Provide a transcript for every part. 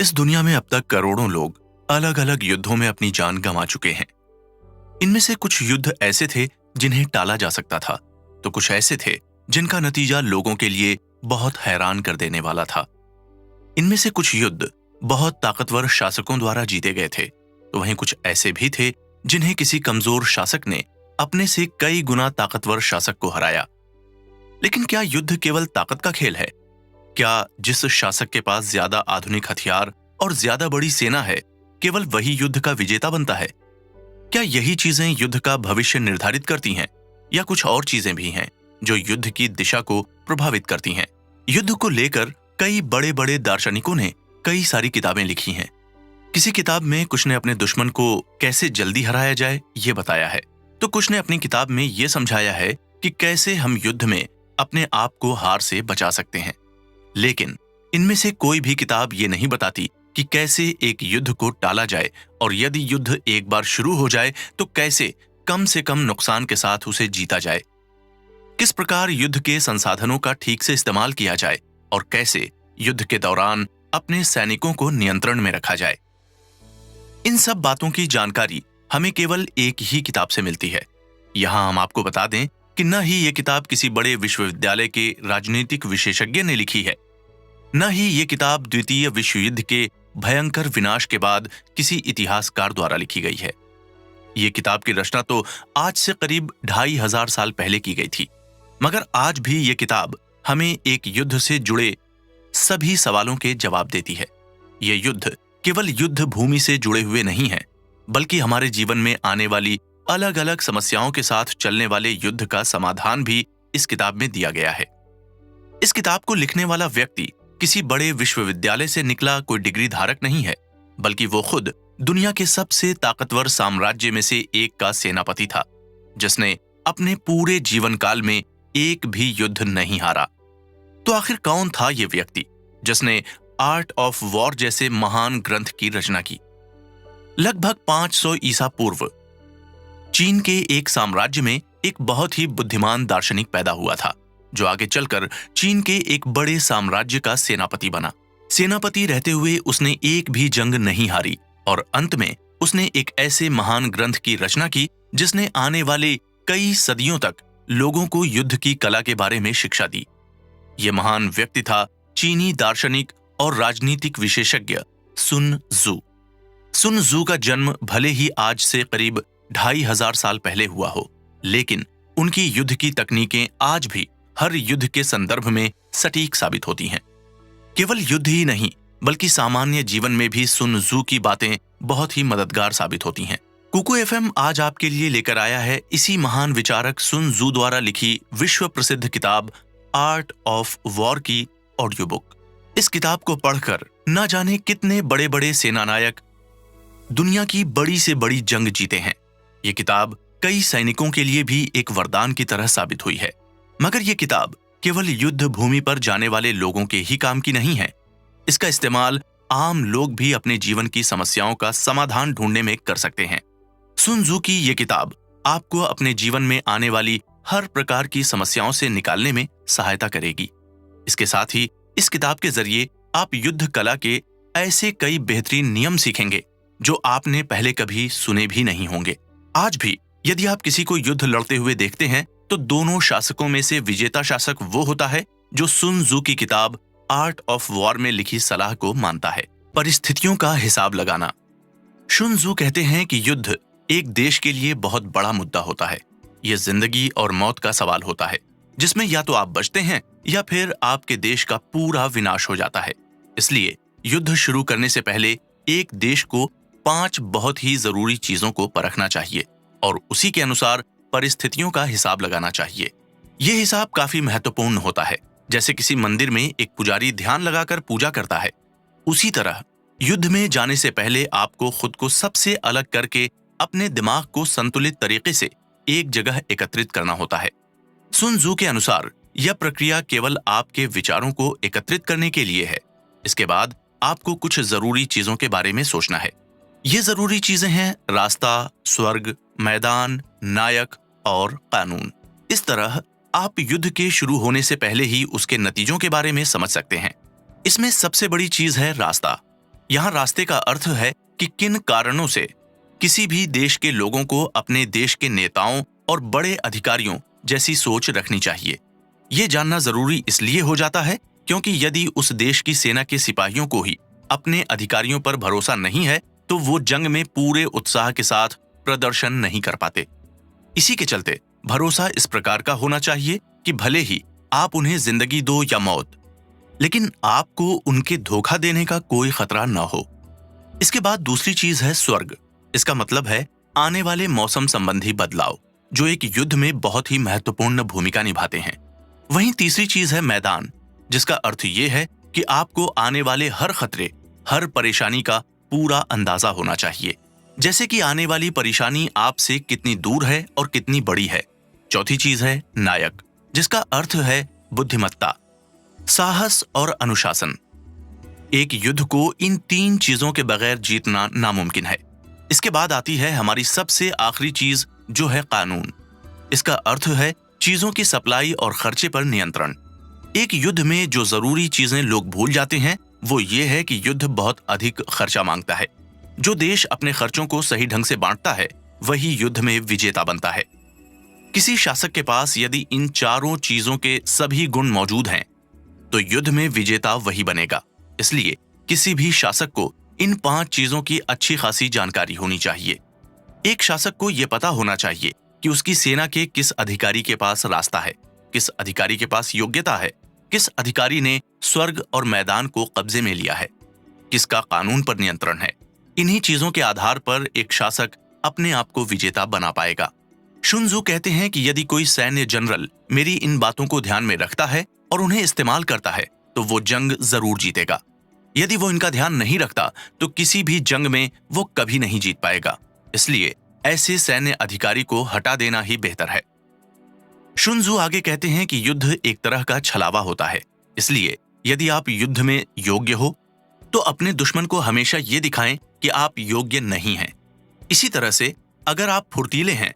इस दुनिया में अब तक करोड़ों लोग अलग अलग युद्धों में अपनी जान गंवा चुके हैं। इनमें से कुछ युद्ध ऐसे थे जिन्हें टाला जा सकता था, तो कुछ ऐसे थे जिनका नतीजा लोगों के लिए बहुत हैरान कर देने वाला था। इनमें से कुछ युद्ध बहुत ताकतवर शासकों द्वारा जीते गए थे, तो वहीं कुछ ऐसे भी थे जिन्हें किसी कमजोर शासक ने अपने से कई गुना ताकतवर शासक को हराया। लेकिन क्या युद्ध केवल ताकत का खेल है? क्या जिस शासक के पास ज्यादा आधुनिक हथियार और ज्यादा बड़ी सेना है, केवल वही युद्ध का विजेता बनता है? क्या यही चीजें युद्ध का भविष्य निर्धारित करती हैं, या कुछ और चीजें भी हैं जो युद्ध की दिशा को प्रभावित करती हैं? युद्ध को लेकर कई बड़े बड़े दार्शनिकों ने कई सारी किताबें लिखी हैं। किसी किताब में कुछ ने अपने दुश्मन को कैसे जल्दी हराया जाए ये बताया है, तो कुछ ने अपनी किताब में ये समझाया है कि कैसे हम युद्ध में अपने आप को हार से बचा सकते हैं। लेकिन इनमें से कोई भी किताब ये नहीं बताती कि कैसे एक युद्ध को टाला जाए, और यदि युद्ध एक बार शुरू हो जाए तो कैसे कम से कम नुकसान के साथ उसे जीता जाए। किस प्रकार युद्ध के संसाधनों का ठीक से इस्तेमाल किया जाए, और कैसे युद्ध के दौरान अपने सैनिकों को नियंत्रण में रखा जाए। इन सब बातों की जानकारी हमें केवल एक ही किताब से मिलती है। यहां हम आपको बता दें कि न ही ये किताब किसी बड़े विश्वविद्यालय के राजनीतिक विशेषज्ञ ने लिखी है, न ही ये किताब द्वितीय विश्व युद्ध के भयंकर विनाश के बाद किसी इतिहासकार द्वारा लिखी गई है। ये किताब की रचना तो आज से करीब 2500 साल पहले की गई थी, मगर आज भी ये किताब हमें एक युद्ध से जुड़े सभी सवालों के जवाब देती है। ये युद्ध केवल युद्ध भूमि से जुड़े हुए नहीं है, बल्कि हमारे जीवन में आने वाली अलग अलग समस्याओं के साथ चलने वाले युद्ध का समाधान भी इस किताब में दिया गया है। इस किताब को लिखने वाला व्यक्ति किसी बड़े विश्वविद्यालय से निकला कोई डिग्री धारक नहीं है, बल्कि वो खुद दुनिया के सबसे ताकतवर साम्राज्य में से एक का सेनापति था, जिसने अपने पूरे जीवन काल में एक भी युद्ध नहीं हारा। तो आखिर कौन था ये व्यक्ति जिसने आर्ट ऑफ वॉर जैसे महान ग्रंथ की रचना की? लगभग 500 ईसा पूर्व चीन के एक साम्राज्य में एक बहुत ही बुद्धिमान दार्शनिक पैदा हुआ था, जो आगे चलकर चीन के एक बड़े साम्राज्य का सेनापति बना। सेनापति रहते हुए उसने एक भी जंग नहीं हारी, और अंत में उसने एक ऐसे महान ग्रंथ की रचना की जिसने आने वाले कई सदियों तक लोगों को युद्ध की कला के बारे में शिक्षा दी। यह महान व्यक्ति था चीनी दार्शनिक और राजनीतिक विशेषज्ञ सुन त्सू। सुन त्सू का जन्म भले ही आज से करीब 2500 साल पहले हुआ हो, लेकिन उनकी युद्ध की तकनीकें आज भी हर युद्ध के संदर्भ में सटीक साबित होती हैं। केवल युद्ध ही नहीं, बल्कि सामान्य जीवन में भी सुन त्सू की बातें बहुत ही मददगार साबित होती हैं। कुकू एफएम आज आपके लिए लेकर आया है इसी महान विचारक सुन त्सू द्वारा लिखी विश्व प्रसिद्ध किताब आर्ट ऑफ वॉर की ऑडियो बुक। इस किताब को पढ़कर न जाने कितने बड़े बड़े सेनानायक दुनिया की बड़ी से बड़ी जंग जीते हैं। ये किताब कई सैनिकों के लिए भी एक वरदान की तरह साबित हुई है। मगर ये किताब केवल युद्ध भूमि पर जाने वाले लोगों के ही काम की नहीं है। इसका इस्तेमाल आम लोग भी अपने जीवन की समस्याओं का समाधान ढूंढने में कर सकते हैं। सुन त्सू की ये किताब आपको अपने जीवन में आने वाली हर प्रकार की समस्याओं से निकालने में सहायता करेगी। इसके साथ ही इस किताब के जरिए आप युद्ध कला के ऐसे कई बेहतरीन नियम सीखेंगे जो आपने पहले कभी सुने भी नहीं होंगे। आज भी यदि आप किसी को युद्ध लड़ते हुए देखते हैं, तो दोनों शासकों में से विजेता शासक वो होता है जो सुन त्सू की किताब आर्ट ऑफ वॉर में लिखी सलाह को मानता है। परिस्थितियों का हिसाब लगाना। सुन त्सू कहते हैं कि युद्ध एक देश के लिए बहुत बड़ा मुद्दा होता है। यह जिंदगी और मौत का सवाल होता है, जिसमें या तो आप बचते हैं या फिर आपके देश का पूरा विनाश हो जाता है। इसलिए युद्ध शुरू करने से पहले एक देश को 5 बहुत ही जरूरी चीजों को परखना चाहिए, और उसी के अनुसार परिस्थितियों का हिसाब लगाना चाहिए। यह हिसाब काफी महत्वपूर्ण होता है। जैसे किसी मंदिर में एक पुजारी ध्यान लगाकर पूजा करता है, उसी तरह युद्ध में जाने से पहले आपको खुद को सबसे अलग करके अपने दिमाग को संतुलित तरीके से एक जगह एकत्रित करना होता है। सुन त्सू के अनुसार यह प्रक्रिया केवल आपके विचारों को एकत्रित करने के लिए है। इसके बाद आपको कुछ जरूरी चीजों के बारे में सोचना है। ये जरूरी चीजें हैं रास्ता, स्वर्ग, मैदान, नायक और कानून। इस तरह आप युद्ध के शुरू होने से पहले ही उसके नतीजों के बारे में समझ सकते हैं। इसमें सबसे बड़ी चीज है रास्ता। यहाँ रास्ते का अर्थ है कि किन कारणों से किसी भी देश के लोगों को अपने देश के नेताओं और बड़े अधिकारियों जैसी सोच रखनी चाहिए। ये जानना जरूरी इसलिए हो जाता है क्योंकि यदि उस देश की सेना के सिपाहियों को ही अपने अधिकारियों पर भरोसा नहीं है तो वो जंग में पूरे उत्साह के साथ प्रदर्शन नहीं कर पाते। इसी के चलते भरोसा इस प्रकार का होना चाहिए कि भले ही आप उन्हें जिंदगी दो या मौत, लेकिन आपको उनके धोखा देने का कोई खतरा न हो। इसके बाद दूसरी चीज है स्वर्ग। इसका मतलब है आने वाले मौसम संबंधी बदलाव, जो एक युद्ध में बहुत ही महत्वपूर्ण भूमिका निभाते हैं। वहीं तीसरी चीज है मैदान, जिसका अर्थ यह है कि आपको आने वाले हर खतरे, हर परेशानी का पूरा अंदाजा होना चाहिए, जैसे कि आने वाली परेशानी आपसे कितनी दूर है और कितनी बड़ी है। चौथी चीज है नायक, जिसका अर्थ है बुद्धिमत्ता, साहस और अनुशासन। एक युद्ध को इन तीन चीजों के बगैर जीतना नामुमकिन है। इसके बाद आती है हमारी सबसे आखिरी चीज, जो है कानून। इसका अर्थ है चीजों की सप्लाई और खर्चे पर नियंत्रण। एक युद्ध में जो जरूरी चीजें लोग भूल जाते हैं वो ये है कि युद्ध बहुत अधिक खर्चा मांगता है। जो देश अपने खर्चों को सही ढंग से बांटता है वही युद्ध में विजेता बनता है। किसी शासक के पास यदि इन चारों चीजों के सभी गुण मौजूद हैं तो युद्ध में विजेता वही बनेगा। इसलिए किसी भी शासक को इन 5 चीजों की अच्छी खासी जानकारी होनी चाहिए। एक शासक को यह पता होना चाहिए कि उसकी सेना के किस अधिकारी के पास रास्ता है, किस अधिकारी के पास योग्यता है, किस अधिकारी ने स्वर्ग और मैदान को कब्जे में लिया है, किसका कानून पर नियंत्रण है। इन्हीं चीजों के आधार पर एक शासक अपने आप को विजेता बना पाएगा। शुन त्सू कहते हैं कि यदि कोई सैन्य जनरल मेरी इन बातों को ध्यान में रखता है और उन्हें इस्तेमाल करता है तो वो जंग जरूर जीतेगा। यदि वो इनका ध्यान नहीं रखता तो किसी भी जंग में वो कभी नहीं जीत पाएगा। इसलिए ऐसे सैन्य अधिकारी को हटा देना ही बेहतर है। शुन त्सू आगे कहते हैं कि युद्ध एक तरह का छलावा होता है। इसलिए यदि आप युद्ध में योग्य हो तो अपने दुश्मन को हमेशा ये दिखाएं कि आप योग्य नहीं हैं। इसी तरह से अगर आप फुर्तीले हैं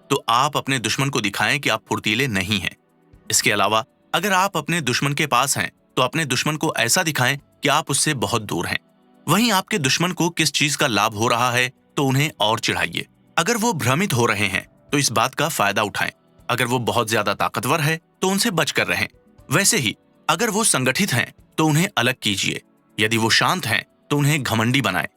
तो आप अपने दुश्मन को दिखाएं कि आप फुर्तीले नहीं हैं। इसके अलावा अगर आप अपने दुश्मन के पास हैं तो अपने दुश्मन को ऐसा दिखाएं कि आप उससे बहुत दूर हैं। वहीं आपके दुश्मन को किस चीज का लाभ हो रहा है तो उन्हें और चिढ़ाइए। अगर वो भ्रमित हो रहे हैं तो इस बात का फायदा उठाएं। अगर वो बहुत ज्यादा ताकतवर है तो उनसे बचकर रहें। वैसे ही अगर वो संगठित हैं तो उन्हें अलग कीजिए। यदि वो शांत हैं तो उन्हें घमंडी बनाएं।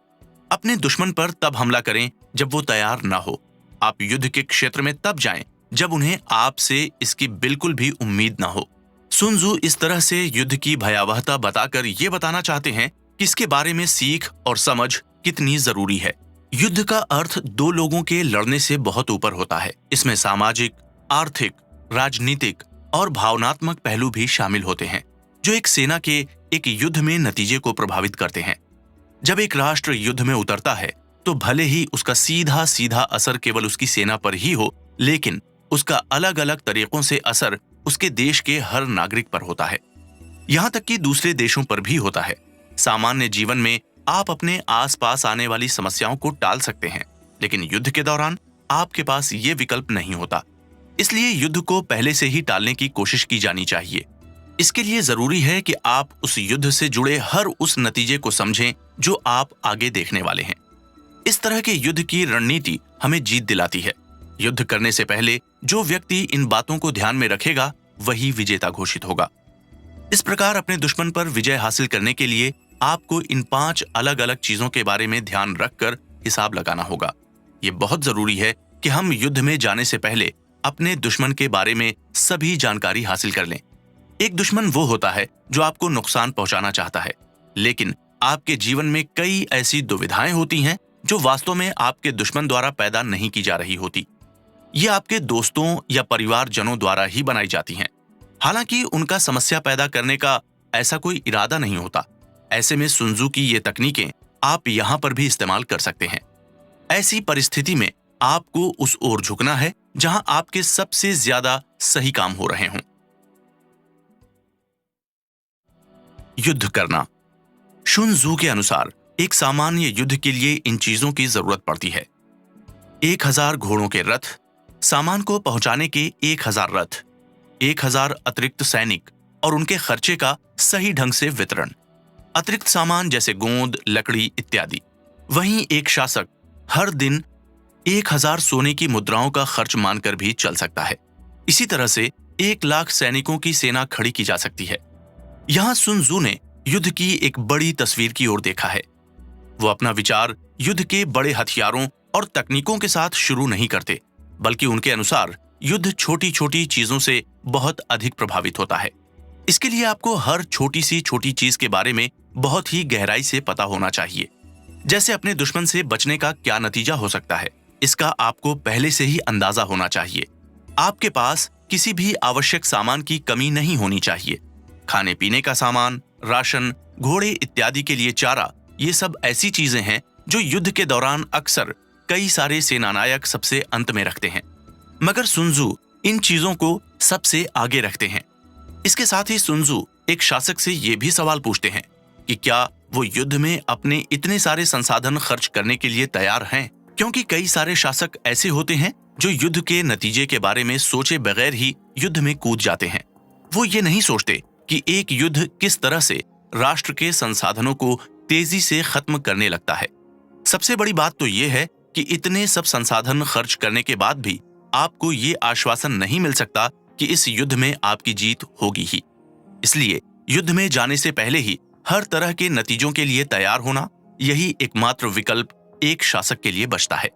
अपने दुश्मन पर तब हमला करें जब वो तैयार ना हो। आप युद्ध के क्षेत्र में तब जाएं जब उन्हें आपसे इसकी बिल्कुल भी उम्मीद ना हो। सुन त्सू इस तरह से युद्ध की भयावहता बताकर ये बताना चाहते हैं कि इसके बारे में सीख और समझ कितनी जरूरी है। युद्ध का अर्थ दो लोगों के लड़ने से बहुत ऊपर होता है। इसमें सामाजिक, आर्थिक, राजनीतिक और भावनात्मक पहलू भी शामिल होते हैं जो एक सेना के एक युद्ध में नतीजे को प्रभावित करते हैं। जब एक राष्ट्र युद्ध में उतरता है तो भले ही उसका सीधा सीधा असर केवल उसकी सेना पर ही हो, लेकिन उसका अलग अलग तरीकों से असर उसके देश के हर नागरिक पर होता है। यहां तक कि दूसरे देशों पर भी होता है। सामान्य जीवन में आप अपने आसपास आने वाली समस्याओं को टाल सकते हैं, लेकिन युद्ध के दौरान आपके पास ये विकल्प नहीं होता। इसलिए युद्ध को पहले से ही टालने की कोशिश की जानी चाहिए। इसके लिए जरूरी है कि आप उस युद्ध से जुड़े हर उस नतीजे को समझें जो आप आगे देखने वाले हैं। इस तरह के युद्ध की रणनीति हमें जीत दिलाती है। युद्ध करने से पहले जो व्यक्ति इन बातों को ध्यान में रखेगा वही विजेता घोषित होगा। इस प्रकार अपने दुश्मन पर विजय हासिल करने के लिए आपको इन 5 अलग अलग चीजों के बारे में ध्यान रखकर हिसाब लगाना होगा। ये बहुत जरूरी है कि हम युद्ध में जाने से पहले अपने दुश्मन के बारे में सभी जानकारी हासिल कर लें। एक दुश्मन वो होता है जो आपको नुकसान पहुंचाना चाहता है, लेकिन आपके जीवन में कई ऐसी दुविधाएं होती हैं जो वास्तव में आपके दुश्मन द्वारा पैदा नहीं की जा रही होती। ये आपके दोस्तों या परिवारजनों द्वारा ही बनाई जाती हैं। हालांकि उनका समस्या पैदा करने का ऐसा कोई इरादा नहीं होता। ऐसे में सुन त्सू की ये तकनीकें आप यहां पर भी इस्तेमाल कर सकते हैं। ऐसी परिस्थिति में आपको उस ओर झुकना है जहां आपके सबसे ज्यादा सही काम हो रहे हों। युद्ध करना। शुन त्सू के अनुसार एक सामान्य युद्ध के लिए इन चीजों की जरूरत पड़ती है: 1000 घोड़ों के रथ, सामान को पहुंचाने के 1000 रथ, 1000 अतिरिक्त सैनिक और उनके खर्चे का सही ढंग से वितरण। अतिरिक्त सामान जैसे गोंद, लकड़ी इत्यादि। वहीं एक शासक हर दिन 1000 सोने की मुद्राओं का खर्च मानकर भी चल सकता है। इसी तरह से 1 लाख सैनिकों की सेना खड़ी की जा सकती है। यहां सुन त्सु ने युद्ध की एक बड़ी तस्वीर की ओर देखा है। वो अपना विचार युद्ध के बड़े हथियारों और तकनीकों के साथ शुरू नहीं करते, बल्कि उनके अनुसार युद्ध छोटी छोटी चीजों से बहुत अधिक प्रभावित होता है। इसके लिए आपको हर छोटी सी छोटी चीज के बारे में बहुत ही गहराई से पता होना चाहिए। जैसे अपने दुश्मन से बचने का क्या नतीजा हो सकता है, इसका आपको पहले से ही अंदाजा होना चाहिए। आपके पास किसी भी आवश्यक सामान की कमी नहीं होनी चाहिए। खाने पीने का सामान, राशन, घोड़े इत्यादि के लिए चारा, ये सब ऐसी चीजें हैं जो युद्ध के दौरान अक्सर कई सारे सेनानायक सबसे अंत में रखते हैं, मगर सुन त्सु इन चीजों को सबसे आगे रखते हैं। इसके साथ ही सुन त्सु एक शासक से ये भी सवाल पूछते हैं कि क्या वो युद्ध में अपने इतने सारे संसाधन खर्च करने के लिए तैयार हैं, क्योंकि कई सारे शासक ऐसे होते हैं जो युद्ध के नतीजे के बारे में सोचे बगैर ही युद्ध में कूद जाते हैं। वो ये नहीं सोचते कि एक युद्ध किस तरह से राष्ट्र के संसाधनों को तेजी से खत्म करने लगता है। सबसे बड़ी बात तो ये है कि इतने सब संसाधन खर्च करने के बाद भी आपको ये आश्वासन नहीं मिल सकता कि इस युद्ध में आपकी जीत होगी ही। इसलिए युद्ध में जाने से पहले ही हर तरह के नतीजों के लिए तैयार होना, यही एकमात्र विकल्प एक शासक के लिए बचता है।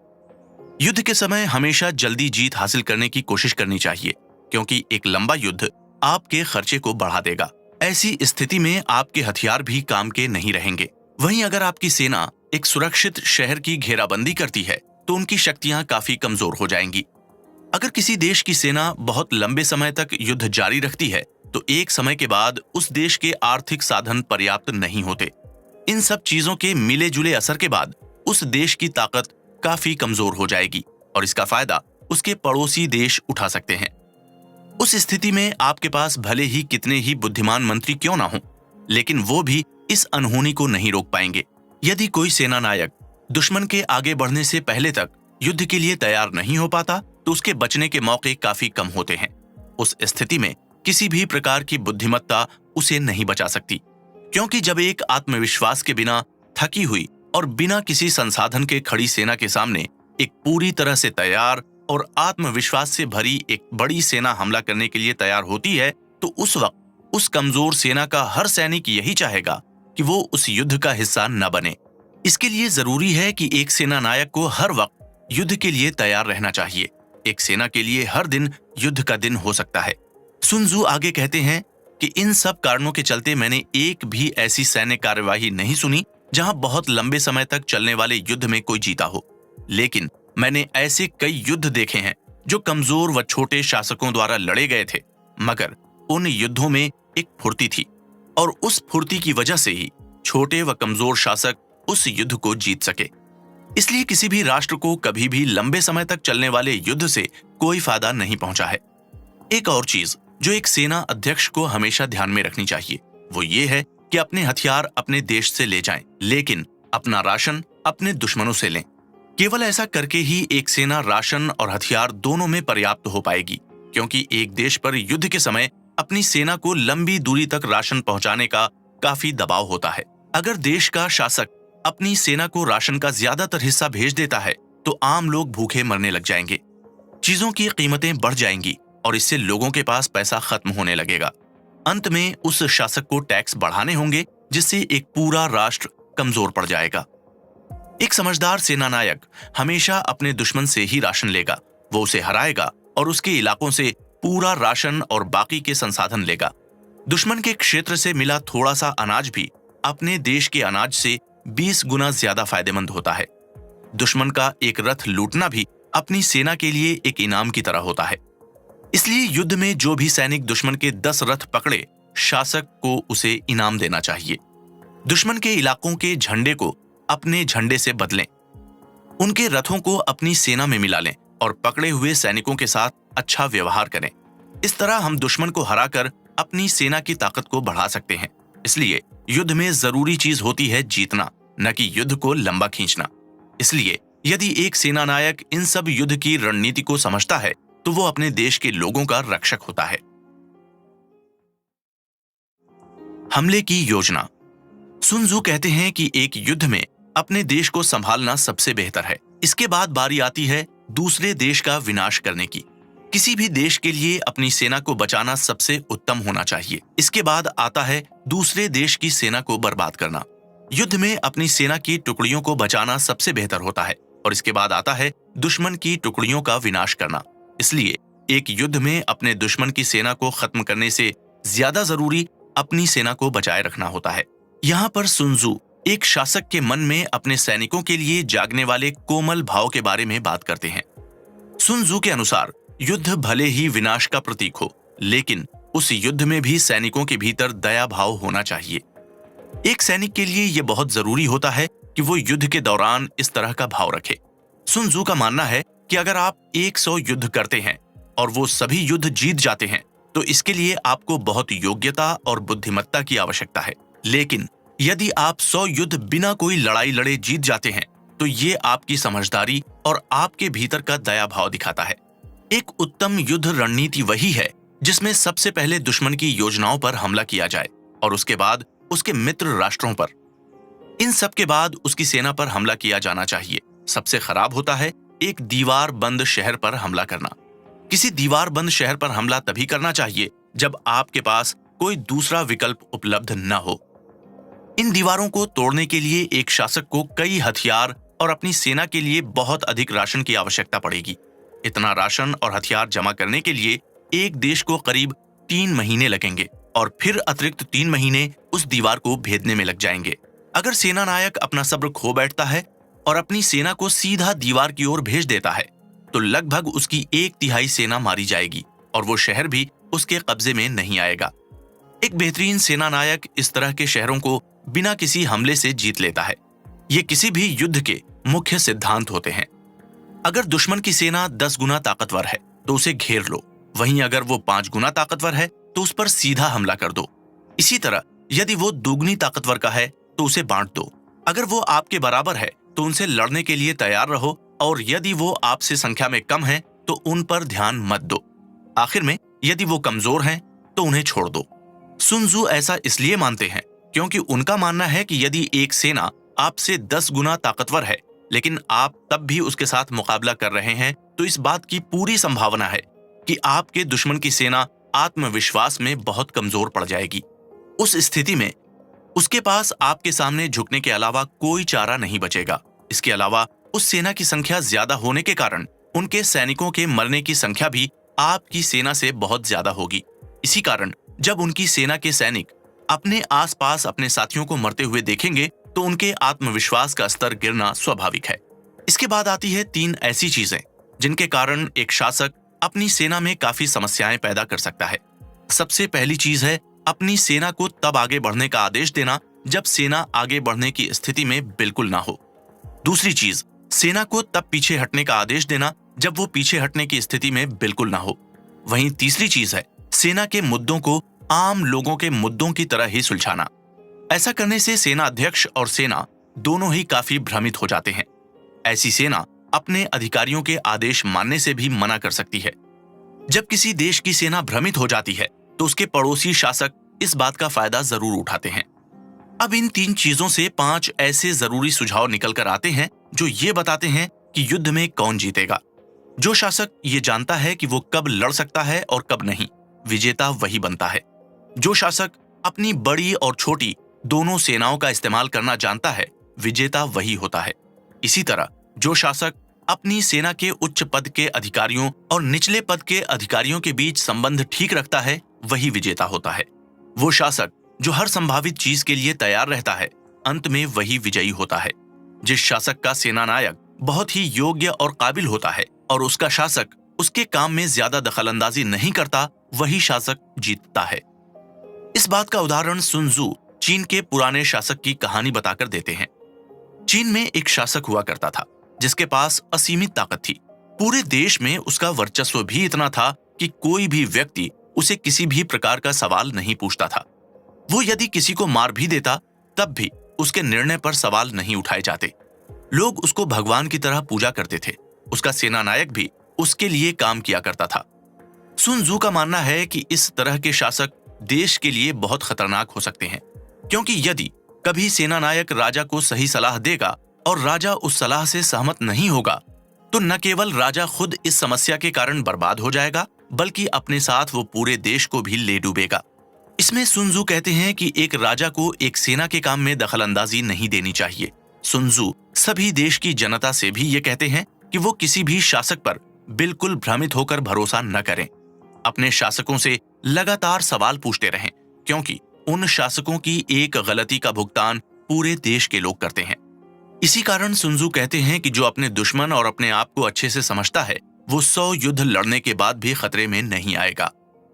युद्ध के समय हमेशा जल्दी जीत हासिल करने की कोशिश करनी चाहिए, क्योंकि एक लंबा युद्ध आपके खर्चे को बढ़ा देगा। ऐसी स्थिति में आपके हथियार भी काम के नहीं रहेंगे। वहीं अगर आपकी सेना एक सुरक्षित शहर की घेराबंदी करती है तो उनकी शक्तियां काफी कमजोर हो जाएंगी। अगर किसी देश की सेना बहुत लंबे समय तक युद्ध जारी रखती है तो एक समय के बाद उस देश के आर्थिक साधन पर्याप्त नहीं होते। इन सब चीजों के मिले जुले असर के बाद उस देश की ताकत काफी कमजोर हो जाएगी और इसका फायदा उसके पड़ोसी देश उठा सकते हैं। उस स्थिति में आपके पास भले ही कितने ही बुद्धिमान मंत्री क्यों ना हो, लेकिन वो भी इस अनहोनी को नहीं रोक पाएंगे। यदि कोई सेना नायक दुश्मन के आगे बढ़ने से पहले तक युद्ध के लिए तैयार नहीं हो पाता तो उसके बचने के मौके काफी कम होते हैं। उस स्थिति में किसी भी प्रकार की बुद्धिमत्ता उसे नहीं बचा सकती, क्योंकि जब एक आत्मविश्वास के बिना थकी हुई और बिना किसी संसाधन के खड़ी सेना के सामने एक पूरी तरह से तैयार और आत्मविश्वास से भरी एक बड़ी सेना हमला करने के लिए तैयार होती है, तो उस वक्त उस कमजोर सेना का हर सैनिक यही चाहेगा कि वो उस युद्ध का हिस्सा न बने। इसके लिए जरूरी है कि एक सेना नायक को हर वक्त युद्ध के लिए तैयार रहना चाहिए। एक सेना के लिए हर दिन युद्ध का दिन हो सकता है। सुन त्सु आगे कहते हैं कि इन सब कारणों के चलते मैंने एक भी ऐसी सैन्य कार्यवाही नहीं सुनी जहां बहुत लंबे समय तक चलने वाले युद्ध में कोई जीता हो, लेकिन मैंने ऐसे कई युद्ध देखे हैं जो कमजोर व छोटे शासकों द्वारा लड़े गए थे, मगर उन युद्धों में एक फुर्ती थी और उस फुर्ती की वजह से ही छोटे व कमजोर शासक उस युद्ध को जीत सके। इसलिए किसी भी राष्ट्र को कभी भी लंबे समय तक चलने वाले युद्ध से कोई फायदा नहीं पहुंचा है। एक और चीज जो एक सेना अध्यक्ष को हमेशा ध्यान में रखनी चाहिए वो ये है कि अपने हथियार अपने देश से ले जाएं, लेकिन अपना राशन अपने दुश्मनों से लें। केवल ऐसा करके ही एक सेना राशन और हथियार दोनों में पर्याप्त हो पाएगी, क्योंकि एक देश पर युद्ध के समय अपनी सेना को लंबी दूरी तक राशन पहुंचाने का काफी दबाव होता है। अगर देश का शासक अपनी सेना को राशन का ज्यादातर हिस्सा भेज देता है तो आम लोग भूखे मरने लग जाएंगे, चीजों की कीमतें बढ़ जाएंगी और इससे लोगों के पास पैसा खत्म होने लगेगा। अंत में उस शासक को टैक्स बढ़ाने होंगे, जिससे एक पूरा राष्ट्र कमजोर पड़ जाएगा। एक समझदार सेना नायक हमेशा अपने दुश्मन से ही राशन लेगा, वो उसे हराएगा और उसके इलाकों से पूरा राशन और बाकी के संसाधन लेगा। दुश्मन के क्षेत्र से मिला थोड़ा सा अनाज भी अपने देश के अनाज से 20 गुना ज्यादा फायदेमंद होता है। दुश्मन का एक रथ लूटना भी अपनी सेना के लिए एक इनाम की तरह होता है। इसलिए युद्ध में जो भी सैनिक दुश्मन के 10 रथ पकड़े, शासक को उसे इनाम देना चाहिए। दुश्मन के इलाकों के झंडे को अपने झंडे से बदलें, उनके रथों को अपनी सेना में मिला लें और पकड़े हुए सैनिकों के साथ अच्छा व्यवहार करें। इस तरह हम दुश्मन को हराकर अपनी सेना की ताकत को बढ़ा सकते हैं। इसलिए युद्ध में जरूरी चीज होती है जीतना, न कि युद्ध को लंबा खींचना। इसलिए यदि एक सेना नायक इन सब युद्ध की रणनीति को समझता है तो वो अपने देश के लोगों का रक्षक होता है। हमले की योजना। सुन त्सू कहते हैं कि एक युद्ध में अपने देश को संभालना सबसे बेहतर है। इसके बाद बारी आती है दूसरे देश का विनाश करने की। किसी भी देश के लिए अपनी सेना को बचाना सबसे उत्तम होना चाहिए। इसके बाद आता है दूसरे देश की सेना को बर्बाद करना। युद्ध में अपनी सेना की टुकड़ियों को बचाना सबसे बेहतर होता है और इसके बाद आता है दुश्मन की टुकड़ियों का विनाश करना। इसलिए एक युद्ध में अपने दुश्मन की सेना को खत्म करने से ज्यादा जरूरी अपनी सेना को बचाए रखना होता है। यहाँ पर सुन त्सू एक शासक के मन में अपने सैनिकों के लिए जागने वाले कोमल भाव के बारे में बात करते हैं। सुन त्सू के अनुसार युद्ध भले ही विनाश का प्रतीक हो, लेकिन उस युद्ध में भी सैनिकों के भीतर दया भाव होना चाहिए। एक सैनिक के लिए यह बहुत जरूरी होता है कि वो युद्ध के दौरान इस तरह का भाव रखे। सुन त्सू का मानना है कि अगर आप 100 युद्ध करते हैं और वो सभी युद्ध जीत जाते हैं तो इसके लिए आपको बहुत योग्यता और बुद्धिमत्ता की आवश्यकता है। लेकिन यदि आप 100 युद्ध बिना कोई लड़ाई लड़े जीत जाते हैं तो ये आपकी समझदारी और आपके भीतर का दया भाव दिखाता है। एक उत्तम युद्ध रणनीति वही है जिसमें सबसे पहले दुश्मन की योजनाओं पर हमला किया जाए और उसके बाद उसके मित्र राष्ट्रों पर। इन सब के बाद उसकी सेना पर हमला किया जाना चाहिए। सबसे खराब होता है एक दीवार बंद शहर पर हमला करना। किसी दीवार बंद शहर पर हमला तभी करना चाहिए जब आपके पास कोई दूसरा विकल्प उपलब्ध न हो। इन दीवारों को तोड़ने के लिए एक शासक को कई हथियार और अपनी सेना के लिए बहुत अधिक राशन की आवश्यकता पड़ेगी। इतना राशन और हथियार जमा करने के लिए एक देश को करीब 3 महीने लगेंगे और फिर अतिरिक्त 3 महीने उस दीवार को भेदने में लग जाएंगे। अगर सेना नायक अपना सब्र खो बैठता है और अपनी सेना को सीधा दीवार की ओर भेज देता है तो लगभग उसकी 1/3 सेना मारी जाएगी और वो शहर भी उसके कब्जे में नहीं आएगा। एक बेहतरीन सेना नायक इस तरह के शहरों को बिना किसी हमले से जीत लेता है। ये किसी भी युद्ध के मुख्य सिद्धांत होते हैं। अगर दुश्मन की सेना 10 गुना ताकतवर है तो उसे घेर लो, वहीं अगर वो 5 गुना ताकतवर है तो उस पर सीधा हमला कर दो। इसी तरह यदि वो दुगनी ताकतवर का है तो उसे बांट दो। अगर वो आपके बराबर है तो उनसे लड़ने के लिए तैयार रहो और यदि वो आपसे संख्या में कम है तो उन पर ध्यान मत दो। आखिर में यदि वो कमजोर हैं तो उन्हें छोड़ दो। सुन त्सू ऐसा इसलिए मानते हैं क्योंकि उनका मानना है कि यदि एक सेना आपसे 10 गुना ताकतवर है लेकिन आप तब भी उसके साथ मुकाबला कर रहे हैं तो इस बात की पूरी संभावना है कि आपके दुश्मन की सेना आत्मविश्वास में बहुत कमजोर पड़ जाएगी। उस स्थिति में उसके पास आपके सामने झुकने के अलावा कोई चारा नहीं बचेगा। इसके अलावा उस सेना की संख्या ज्यादा होने के कारण उनके सैनिकों के मरने की संख्या भी आपकी सेना से बहुत ज्यादा होगी। इसी कारण जब उनकी सेना के सैनिक अपने आसपास अपने साथियों को मरते हुए देखेंगे तो उनके आत्मविश्वास का स्तर गिरना स्वाभाविक है। इसके बाद आती है 3 ऐसी चीजें जिनके कारण एक शासक अपनी सेना में काफी समस्याएं पैदा कर सकता है। सबसे पहली चीज है अपनी सेना को तब आगे बढ़ने का आदेश देना जब सेना आगे बढ़ने की स्थिति में बिल्कुल ना हो। दूसरी चीज, सेना को तब पीछे हटने का आदेश देना जब वो पीछे हटने की स्थिति में बिल्कुल ना हो। वहीं तीसरी चीज है सेना के मुद्दों को आम लोगों के मुद्दों की तरह ही सुलझाना। ऐसा करने से सेना अध्यक्ष और सेना दोनों ही काफी भ्रमित हो जाते हैं। ऐसी सेना अपने अधिकारियों के आदेश मानने से भी मना कर सकती है। जब किसी देश की सेना भ्रमित हो जाती है तो उसके पड़ोसी शासक इस बात का फायदा जरूर उठाते हैं। अब इन 3 चीजों से 5 ऐसे जरूरी सुझाव निकल कर आते हैं जो ये बताते हैं कि युद्ध में कौन जीतेगा। जो शासक ये जानता है कि वो कब लड़ सकता है और कब नहीं, विजेता वही बनता है। जो शासक अपनी बड़ी और छोटी दोनों सेनाओं का इस्तेमाल करना जानता है, विजेता वही होता है। इसी तरह जो शासक अपनी सेना के उच्च पद के अधिकारियों और निचले पद के अधिकारियों के बीच संबंध ठीक रखता है, वही विजेता होता है। वो शासक जो हर संभावित चीज के लिए तैयार रहता है, अंत में वही विजयी होता है। जिस शासक का सेना नायक बहुत ही योग्य और काबिल होता है और उसका शासक उसके काम में ज्यादा दखलंदाजी नहीं करता, वही शासक जीतता है। इस बात का उदाहरण सुन त्सू चीन के पुराने शासक की कहानी बताकर देते हैं। चीन में एक शासक हुआ करता था जिसके पास असीमित ताकत थी। पूरे देश में उसका वर्चस्व भी इतना था कि कोई भी व्यक्ति उसे किसी भी प्रकार का सवाल नहीं पूछता था। वो यदि किसी को मार भी देता तब भी उसके निर्णय पर सवाल नहीं उठाए जाते। लोग उसको भगवान की तरह पूजा करते थे। उसका सेना नायक भी उसके लिए काम किया करता था। सुन त्सू का मानना है कि इस तरह के शासक देश के लिए बहुत खतरनाक हो सकते हैं, क्योंकि यदि कभी सेनानायक राजा को सही सलाह देगा और राजा उस सलाह से सहमत नहीं होगा, तो न केवल राजा खुद इस समस्या के कारण बर्बाद हो जाएगा, बल्कि अपने साथ वो पूरे देश को भी ले डूबेगा। इसमें सुन त्जू कहते हैं कि एक राजा को एक सेना के काम में दखलंदाजी नहीं देनी चाहिए। सुन त्जू सभी देश की जनता से भी ये कहते हैं कि वो किसी भी शासक पर बिल्कुल भ्रमित होकर भरोसा न करें। अपने शासकों से लगातार सवाल पूछते रहें, क्योंकि उन शासकों की एक गलती का भुगतान पूरे देश के लोग करते हैं। इसी कारण सुन त्जू कहते हैं कि जो अपने दुश्मन और अपने आप को अच्छे से समझता है, वो 100 युद्ध लड़ने के बाद भी खतरे में नहीं आएगा।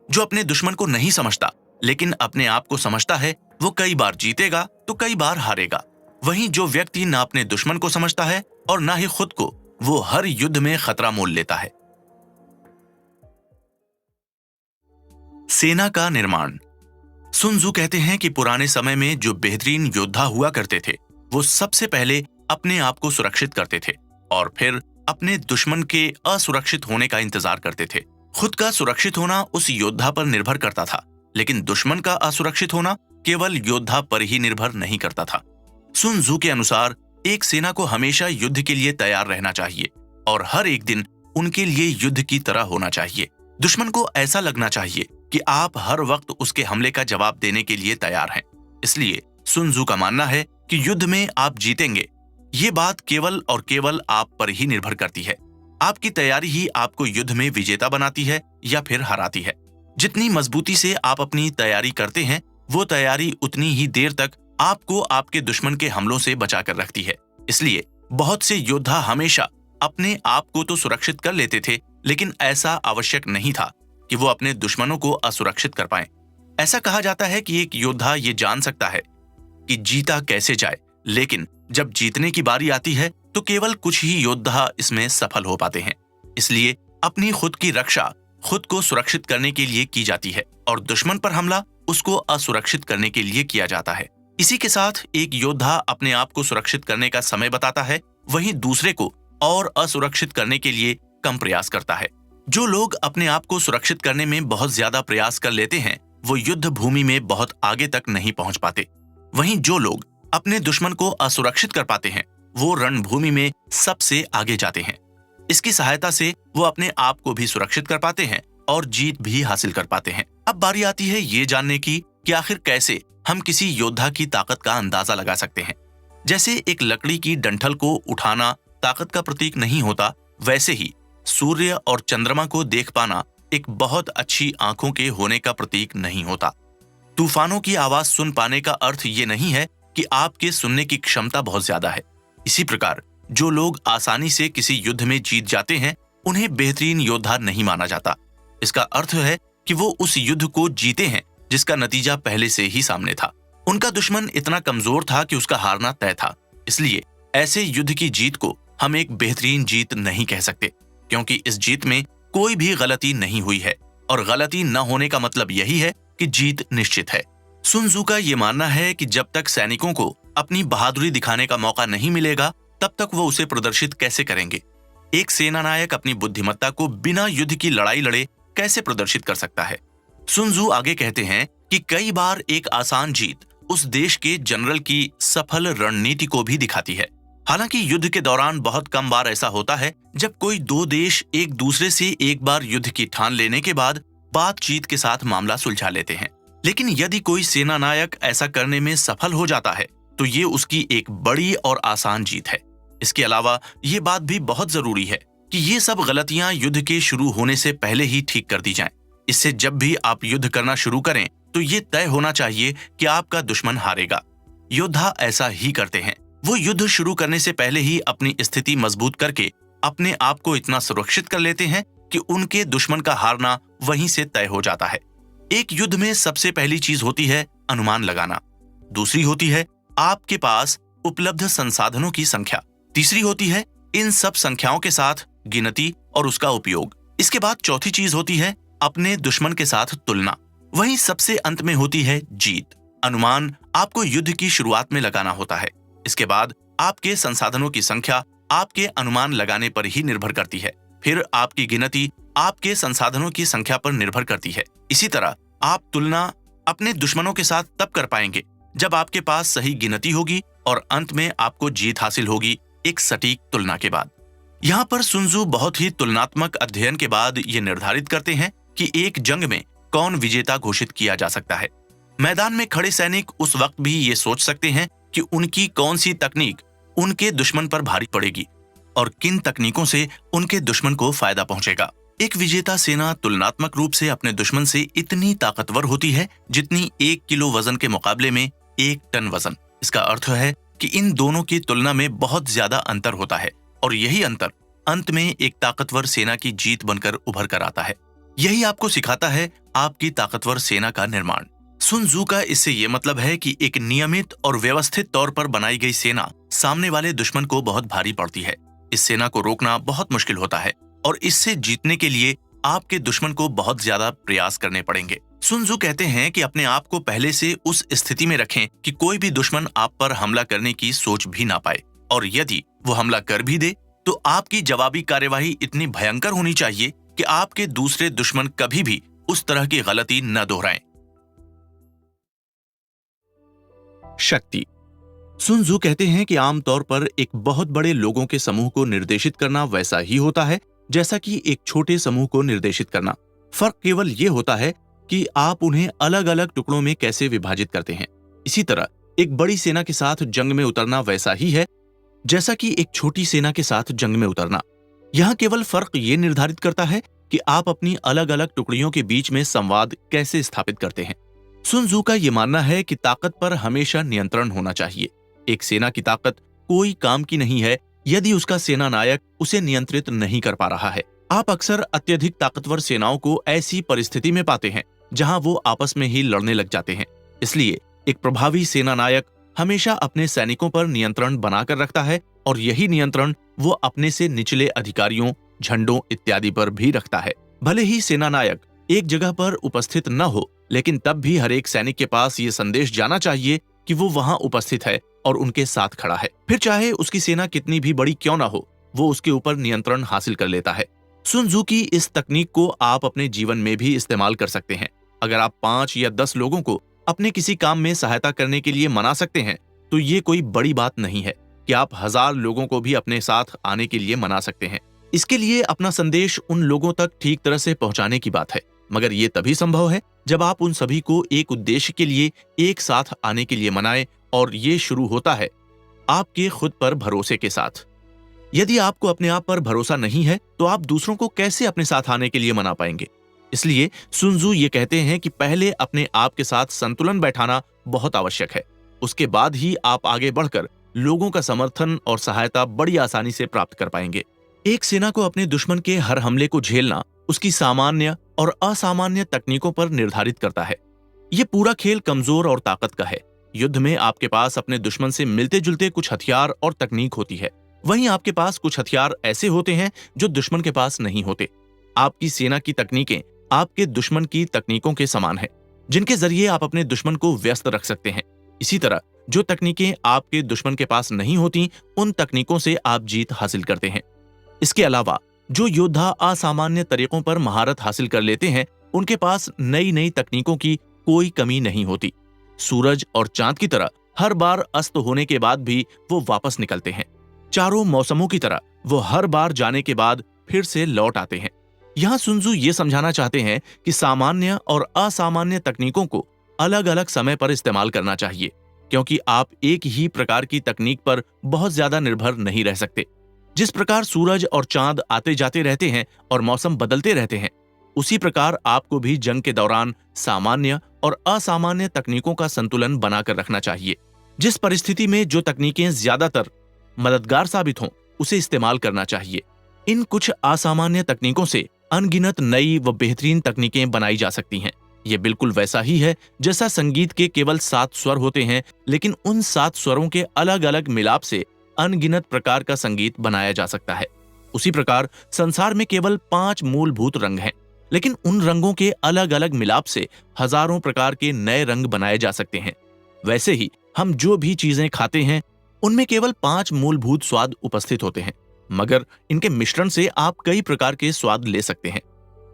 जो अपने दुश्मन को नहीं समझता लेकिन अपने आप को समझता है, वो कई बार जीतेगा तो कई बार हारेगा। वहीं जो व्यक्ति ना अपने दुश्मन को समझता है और ना ही खुद को, वो हर युद्ध में खतरा मोल लेता है। सेना का निर्माण। सुन त्जू कहते हैं कि पुराने समय में जो बेहतरीन योद्धा हुआ करते थे, वो सबसे पहले अपने आप को सुरक्षित करते थे और फिर अपने दुश्मन के असुरक्षित होने का इंतजार करते थे। खुद का सुरक्षित होना उस योद्धा पर निर्भर करता था, लेकिन दुश्मन का असुरक्षित होना केवल योद्धा पर ही निर्भर नहीं करता था। सुन त्जू के अनुसार एक सेना को हमेशा युद्ध के लिए तैयार रहना चाहिए और हर एक दिन उनके लिए युद्ध की तरह होना चाहिए। दुश्मन को ऐसा लगना चाहिए कि आप हर वक्त उसके हमले का जवाब देने के लिए तैयार हैं। इसलिए सुन त्जू का मानना है कि युद्ध में आप जीतेंगे, ये बात केवल और केवल आप पर ही निर्भर करती है। आपकी तैयारी ही आपको युद्ध में विजेता बनाती है या फिर हराती है। जितनी मजबूती से आप अपनी तैयारी करते हैं, वो तैयारी उतनी ही देर तक आपको आपके दुश्मन के हमलों से बचाकर रखती है। इसलिए बहुत से योद्धा हमेशा अपने आप को तो सुरक्षित कर लेते थे, लेकिन ऐसा आवश्यक नहीं था कि वो अपने दुश्मनों को असुरक्षित कर पाएं। ऐसा कहा जाता है कि एक योद्धा ये जान सकता है कि जीता कैसे जाए, लेकिन जब जीतने की बारी आती है तो केवल कुछ ही योद्धा इसमें सफल हो पाते हैं। इसलिए अपनी खुद की रक्षा खुद को सुरक्षित करने के लिए की जाती है और दुश्मन पर हमला उसको असुरक्षित करने के लिए किया जाता है। इसी के साथ एक योद्धा अपने आप को सुरक्षित करने का समय बताता है, वहीं दूसरे को और असुरक्षित करने के लिए कम प्रयास करता है। जो लोग अपने आप को सुरक्षित करने में बहुत ज्यादा प्रयास कर लेते हैं, वो युद्ध भूमि में बहुत आगे तक नहीं पहुंच पाते। वहीं जो लोग अपने दुश्मन को असुरक्षित कर पाते हैं, वो रणभूमि में सबसे आगे जाते हैं। इसकी सहायता से वो अपने आप को भी सुरक्षित कर पाते हैं और जीत भी हासिल कर पाते हैं। अब बारी आती है ये जानने की कि आखिर कैसे हम किसी योद्धा की ताकत का अंदाजा लगा सकते हैं। जैसे एक लकड़ी की डंठल को उठाना ताकत का प्रतीक नहीं होता, वैसे ही सूर्य और चंद्रमा को देख पाना एक बहुत अच्छी आंखों के होने का प्रतीक नहीं होता। तूफानों की आवाज सुन पाने का अर्थ ये नहीं है कि आपके सुनने की क्षमता बहुत ज्यादा है। इसी प्रकार जो लोग आसानी से किसी युद्ध में जीत जाते हैं, उन्हें बेहतरीन योद्धा नहीं माना जाता। इसका अर्थ है कि वो उस युद्ध को जीते हैं जिसका नतीजा पहले से ही सामने था। उनका दुश्मन इतना कमजोर था कि उसका हारना तय था। इसलिए ऐसे युद्ध की जीत को हम एक बेहतरीन जीत नहीं कह सकते, क्योंकि इस जीत में कोई भी गलती नहीं हुई है और गलती न होने का मतलब यही है कि जीत निश्चित है। सुन त्जू का ये मानना है कि जब तक सैनिकों को अपनी बहादुरी दिखाने का मौका नहीं मिलेगा, तब तक वो उसे प्रदर्शित कैसे करेंगे। एक सेनानायक अपनी बुद्धिमत्ता को बिना युद्ध की लड़ाई लड़े कैसे प्रदर्शित कर सकता है। सुन त्जू आगे कहते हैं कि कई बार एक आसान जीत उस देश के जनरल की सफल रणनीति को भी दिखाती है। हालांकि युद्ध के दौरान बहुत कम बार ऐसा होता है जब कोई दो देश एक दूसरे से एक बार युद्ध की ठान लेने के बाद बातचीत के साथ मामला सुलझा लेते हैं। लेकिन यदि कोई सेनानायक ऐसा करने में सफल हो जाता है तो ये उसकी एक बड़ी और आसान जीत है। इसके अलावा ये बात भी बहुत जरूरी है कि ये सब गलतियां युद्ध के शुरू होने से पहले ही ठीक कर दी जाएं। इससे जब भी आप युद्ध करना शुरू करें तो ये तय होना चाहिए कि आपका दुश्मन हारेगा। योद्धा ऐसा ही करते हैं। वो युद्ध शुरू करने से पहले ही अपनी स्थिति मजबूत करके अपने आप को इतना सुरक्षित कर लेते हैं कि उनके दुश्मन का हारना वहीं से तय हो जाता है। एक युद्ध में सबसे पहली चीज होती है अनुमान लगाना, दूसरी होती है आपके पास उपलब्ध संसाधनों की संख्या, तीसरी होती है इन सब संख्याओं के साथ गिनती और उसका उपयोग। इसके बाद चौथी चीज होती है अपने दुश्मन के साथ तुलना। वहीं सबसे अंत में होती है जीत। अनुमान आपको युद्ध की शुरुआत में लगाना होता है। इसके बाद आपके संसाधनों की संख्या आपके अनुमान लगाने पर ही निर्भर करती है। फिर आपकी गिनती आपके संसाधनों की संख्या पर निर्भर करती है। इसी तरह आप तुलना अपने दुश्मनों के साथ तब कर पाएंगे जब आपके पास सही गिनती होगी और अंत में आपको जीत हासिल होगी एक सटीक तुलना के बाद। यहाँ पर सुन त्सु बहुत ही तुलनात्मक अध्ययन के बाद ये निर्धारित करते हैं कि एक जंग में कौन विजेता घोषित किया जा सकता है। मैदान में खड़े सैनिक उस वक्त भी ये सोच सकते हैं कि उनकी कौन सी तकनीक उनके दुश्मन पर भारी पड़ेगी और किन तकनीकों से उनके दुश्मन को फायदा पहुंचेगा। एक विजेता सेना तुलनात्मक रूप से अपने दुश्मन से इतनी ताकतवर होती है जितनी 1 किलो वजन के मुकाबले में 1 टन वजन। इसका अर्थ है कि इन दोनों की तुलना में बहुत ज्यादा अंतर होता है और यही अंतर अंत में एक ताकतवर सेना की जीत बनकर उभर कर आता है। यही आपको सिखाता है आपकी ताकतवर सेना का निर्माण। सुन त्सु का इससे ये मतलब है कि एक नियमित और व्यवस्थित तौर पर बनाई गई सेना सामने वाले दुश्मन को बहुत भारी पड़ती है। इस सेना को रोकना बहुत मुश्किल होता है और इससे जीतने के लिए आपके दुश्मन को बहुत ज्यादा प्रयास करने पड़ेंगे। सुन त्सु कहते हैं कि अपने आप को पहले से उस स्थिति में रखें कि कोई भी दुश्मन आप पर हमला करने की सोच भी ना पाए, और यदि वो हमला कर भी दे तो आपकी जवाबी कार्यवाही इतनी भयंकर होनी चाहिए कि आपके दूसरे दुश्मन कभी भी उस तरह की गलती न दोहराएं। शक्ति। सुन त्सु कहते हैं कि आमतौर पर एक बहुत बड़े लोगों के समूह को निर्देशित करना वैसा ही होता है जैसा कि एक छोटे समूह को निर्देशित करना। फर्क केवल ये होता है कि आप उन्हें अलग अलग टुकड़ों में कैसे विभाजित करते हैं। इसी तरह एक बड़ी सेना के साथ जंग में उतरना वैसा ही है जैसा कि एक छोटी सेना के साथ जंग में उतरना। यहाँ केवल फर्क ये निर्धारित करता है कि आप अपनी अलग अलग टुकड़ियों के बीच में संवाद कैसे स्थापित करते हैं। सुन त्सु का ये मानना है कि ताकत पर हमेशा नियंत्रण होना चाहिए। एक सेना की ताकत कोई काम की नहीं है यदि उसका सेना नायक उसे नियंत्रित नहीं कर पा रहा है। आप अक्सर अत्यधिक ताकतवर सेनाओं को ऐसी परिस्थिति में पाते हैं जहां वो आपस में ही लड़ने लग जाते हैं। इसलिए एक प्रभावी सेना नायक हमेशा अपने सैनिकों पर नियंत्रण बनाकर रखता है और यही नियंत्रण वो अपने से निचले अधिकारियों, झंडों इत्यादि पर भी रखता है। भले ही सेना नायक एक जगह पर उपस्थित न हो, लेकिन तब भी हर एक सैनिक के पास ये संदेश जाना चाहिए कि वो वहां उपस्थित है और उनके साथ खड़ा है। फिर चाहे उसकी सेना कितनी भी बड़ी क्यों ना हो, वो उसके ऊपर नियंत्रण हासिल कर लेता है। सुन त्सु की इस तकनीक को आप अपने जीवन में भी इस्तेमाल कर सकते हैं। अगर आप 5 या 10 लोगों को अपने किसी काम में सहायता करने के लिए मना सकते हैं तो ये कोई बड़ी बात नहीं है कि आप 1000 लोगों को भी अपने साथ आने के लिए मना सकते हैं। इसके लिए अपना संदेश उन लोगों तक ठीक तरह से पहुंचाने की बात है, मगर ये तभी संभव है जब आप उन सभी को एक उद्देश्य के लिए एक साथ आने के लिए मनाएं, और ये शुरू होता है आपके खुद पर भरोसे के साथ। यदि आपको अपने आप पर भरोसा नहीं है तो आप दूसरों को कैसे अपने साथ आने के लिए मना पाएंगे। इसलिए सुन त्सु ये कहते हैं कि पहले अपने आप के साथ संतुलन बैठाना बहुत आवश्यक है। उसके बाद ही आप आगे बढ़कर लोगों का समर्थन और सहायता बड़ी आसानी से प्राप्त कर पाएंगे। एक सेना को अपने दुश्मन के हर हमले को झेलना उसकी सामान्य और असामान्य तकनीकों पर निर्धारित करता है। ये पूरा खेल कमजोर और ताकत का है। युद्ध में आपके पास अपने दुश्मन से मिलते जुलते कुछ हथियार और तकनीक होती है, वहीं आपके पास कुछ हथियार ऐसे होते हैं जो दुश्मन के पास नहीं होते। आपकी सेना की तकनीकें आपके दुश्मन की तकनीकों के समान है, जिनके जरिए आप अपने दुश्मन को व्यस्त रख सकते हैं। इसी तरह जो तकनीकें आपके दुश्मन के पास नहीं होती, उन तकनीकों से आप जीत हासिल करते हैं। इसके अलावा जो योद्धा असामान्य तरीकों पर महारत हासिल कर लेते हैं, उनके पास नई नई तकनीकों की कोई कमी नहीं होती। सूरज और चांद की तरह हर बार अस्त होने के बाद भी वो वापस निकलते हैं। चारों मौसमों की तरह वो हर बार जाने के बाद फिर से लौट आते हैं। यहाँ सुन त्सु ये समझाना चाहते हैं कि सामान्य और असामान्य तकनीकों को अलग अलग समय पर इस्तेमाल करना चाहिए, क्योंकि आप एक ही प्रकार की तकनीक पर बहुत ज्यादा निर्भर नहीं रह सकते। जिस प्रकार सूरज और चांद आते जाते रहते हैं और मौसम बदलते रहते हैं, उसी प्रकार आपको भी जंग के दौरान सामान्य और असामान्य तकनीकों का संतुलन बनाकर रखना चाहिए। जिस परिस्थिति में जो तकनीकें ज्यादातर मददगार साबित हों, उसे इस्तेमाल करना चाहिए। इन कुछ असामान्य तकनीकों से अनगिनत नई व बेहतरीन तकनीकें बनाई जा सकती हैं। ये बिल्कुल वैसा ही है जैसा संगीत के केवल 7 स्वर होते हैं, लेकिन उन 7 स्वरों के अलग अलग मिलाप से अनगिनत प्रकार का संगीत बनाया जा सकता है। उसी प्रकार संसार में केवल 5 मूलभूत रंग हैं, लेकिन उन रंगों के अलग अलग मिलाप से हजारों प्रकार के नए रंग बनाए जा सकते हैं। वैसे ही हम जो भी चीजें खाते हैं, उनमें केवल 5 मूलभूत स्वाद उपस्थित होते हैं, मगर इनके मिश्रण से आप कई प्रकार के स्वाद ले सकते हैं।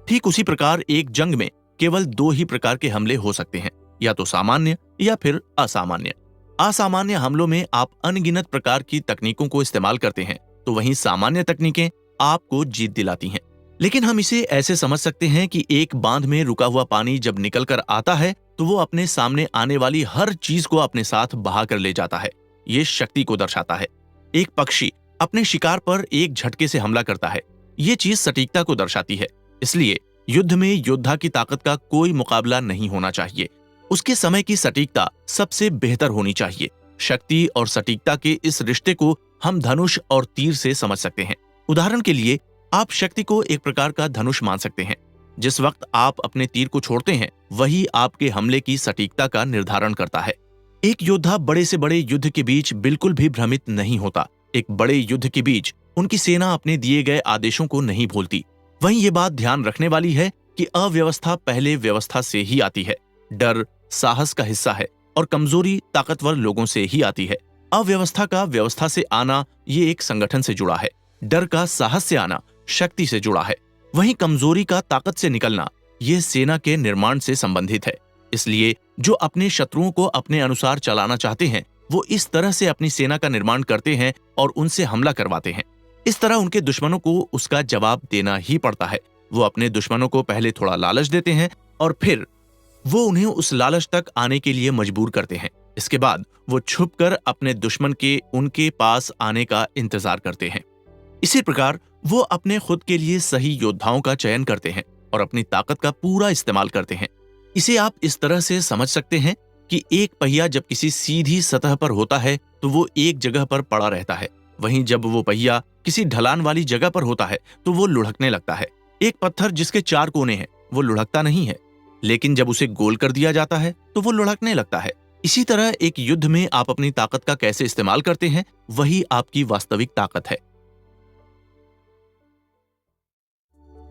ठीक उसी प्रकार एक जंग में केवल 2 ही प्रकार के हमले हो सकते हैं। या तो सामान्य या फिर असामान्य। असामान्य हमलों में आप अनगिनत प्रकार की तकनीकों को इस्तेमाल करते हैं, तो वहीं सामान्य तकनीकें आपको जीत दिलाती हैं। लेकिन हम इसे ऐसे समझ सकते हैं कि एक बांध में रुका हुआ पानी जब निकल कर आता है तो वो अपने सामने आने वाली हर चीज को अपने साथ बहा कर ले जाता है। ये शक्ति को दर्शाता है। एक पक्षी अपने शिकार पर एक झटके से हमला करता है, ये चीज सटीकता को दर्शाती है। इसलिए युद्ध में योद्धा की ताकत का कोई मुकाबला नहीं होना चाहिए, उसके समय की सटीकता सबसे बेहतर होनी चाहिए। शक्ति और सटीकता के इस रिश्ते को हम धनुष और तीर से समझ सकते हैं। उदाहरण के लिए आप शक्ति को एक प्रकार का धनुष मान सकते हैं। जिस वक्त आप अपने तीर को छोड़ते हैं वही आपके हमले की सटीकता का निर्धारण करता है। एक योद्धा बड़े से बड़े युद्ध के बीच बिल्कुल भी भ्रमित नहीं होता। एक बड़े युद्ध के बीच उनकी सेना अपने दिए गए आदेशों को नहीं भूलती। वहीं ये बात ध्यान रखने वाली है कि अव्यवस्था पहले व्यवस्था से ही आती है। डर साहस का हिस्सा है और कमजोरी ताकतवर लोगों से ही आती है। अव्यवस्था का व्यवस्था से आना ये एक संगठन से जुड़ा है। डर का साहस से आना शक्ति से जुड़ा है। वहीं कमजोरी का ताकत से निकलना ये सेना के निर्माण से संबंधित है। इसलिए जो अपने शत्रुओं को अपने अनुसार चलाना चाहते हैं वो इस तरह से अपनी सेना का निर्माण करते हैं और उनसे हमला करवाते हैं। इस तरह उनके दुश्मनों को उसका जवाब देना ही पड़ता है। वो अपने दुश्मनों को पहले थोड़ा लालच देते हैं और फिर वो उन्हें उस लालच तक आने के लिए मजबूर करते हैं। इसके बाद वो छुपकर अपने दुश्मन के उनके पास आने का इंतजार करते हैं। इसी प्रकार वो अपने खुद के लिए सही योद्धाओं का चयन करते हैं और अपनी ताकत का पूरा इस्तेमाल करते हैं। इसे आप इस तरह से समझ सकते हैं कि एक पहिया जब किसी सीधी सतह पर होता है तो वो एक जगह पर पड़ा रहता है, वहीं जब वो पहिया किसी ढलान वाली जगह पर होता है तो वो लुढ़कने लगता है। एक पत्थर जिसके 4 कोने हैं वो लुढ़कता नहीं है, लेकिन जब उसे गोल कर दिया जाता है तो वो लुढ़कने लगता है। इसी तरह एक युद्ध में आप अपनी ताकत का कैसे इस्तेमाल करते हैं वही आपकी वास्तविक ताकत है।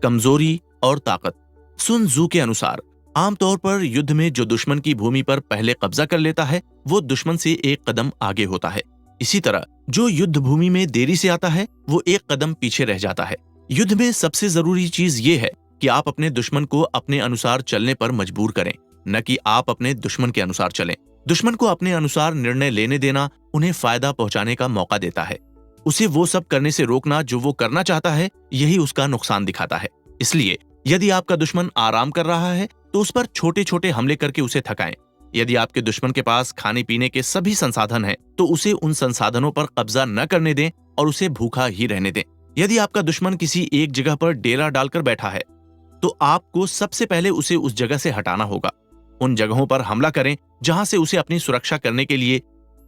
कमजोरी और ताकत। सुन त्सू के अनुसार आमतौर पर युद्ध में जो दुश्मन की भूमि पर पहले कब्जा कर लेता है वो दुश्मन से एक कदम आगे होता है। इसी तरह जो युद्ध भूमि में देरी से आता है वो एक कदम पीछे रह जाता है। युद्ध में सबसे जरूरी चीज ये है कि आप अपने दुश्मन को अपने अनुसार चलने पर मजबूर करें, न कि आप अपने दुश्मन के अनुसार चलें। दुश्मन को अपने अनुसार निर्णय लेने देना उन्हें फायदा पहुंचाने का मौका देता है। उसे वो सब करने से रोकना जो वो करना चाहता है, यही उसका नुकसान दिखाता है। इसलिए यदि आपका दुश्मन आराम कर रहा है तो उस पर छोटे छोटे हमले करके उसे थकाएं। यदि आपके दुश्मन के पास खाने पीने के सभी संसाधन हैं तो उसे उन संसाधनों पर कब्जा न करने दें और उसे भूखा ही रहने दें। यदि आपका दुश्मन किसी एक जगह पर डेरा डालकर बैठा है तो आपको सबसे पहले उसे उस जगह से हटाना होगा। उन जगहों पर हमला करें जहां से उसे अपनी सुरक्षा करने के लिए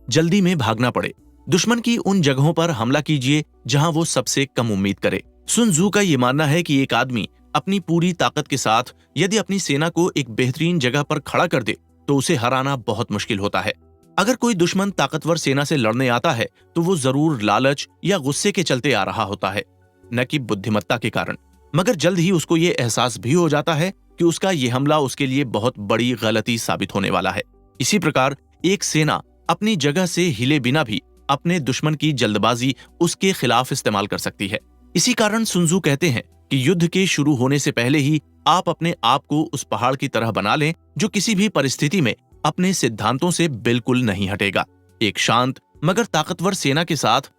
जल्दी में भागना पड़े। दुश्मन की उन जगहों पर हमला कीजिए जहां वो सबसे कम उम्मीद करे। सुन त्सू का ये मानना है कि एक आदमी अपनी पूरी ताकत के साथ यदि अपनी सेना को एक बेहतरीन जगह पर खड़ा कर दे तो उसे हराना बहुत मुश्किल होता है। अगर कोई दुश्मन ताकतवर सेना से लड़ने आता है तो वो जरूर लालच या गुस्से के चलते आ रहा होता है, न कि बुद्धिमत्ता के कारण। मगर जल्द ही उसको ये एहसास भी हो जाता है कि उसका ये हमला उसके लिए बहुत बड़ी गलती साबित होने वाला है। इसी प्रकार एक सेना अपनी जगह से हिले बिना भी अपने दुश्मन की जल्दबाजी उसके खिलाफ इस्तेमाल कर सकती है। इसी कारण सुन त्सू कहते हैं कि युद्ध के शुरू होने से पहले ही आप अपने आप को उस पहाड़ की तरह बना लें जो किसी भी परिस्थिति में अपने सिद्धांतों से बिल्कुल नहीं हटेगा। एक शांत मगर ताकतवर सेना के साथ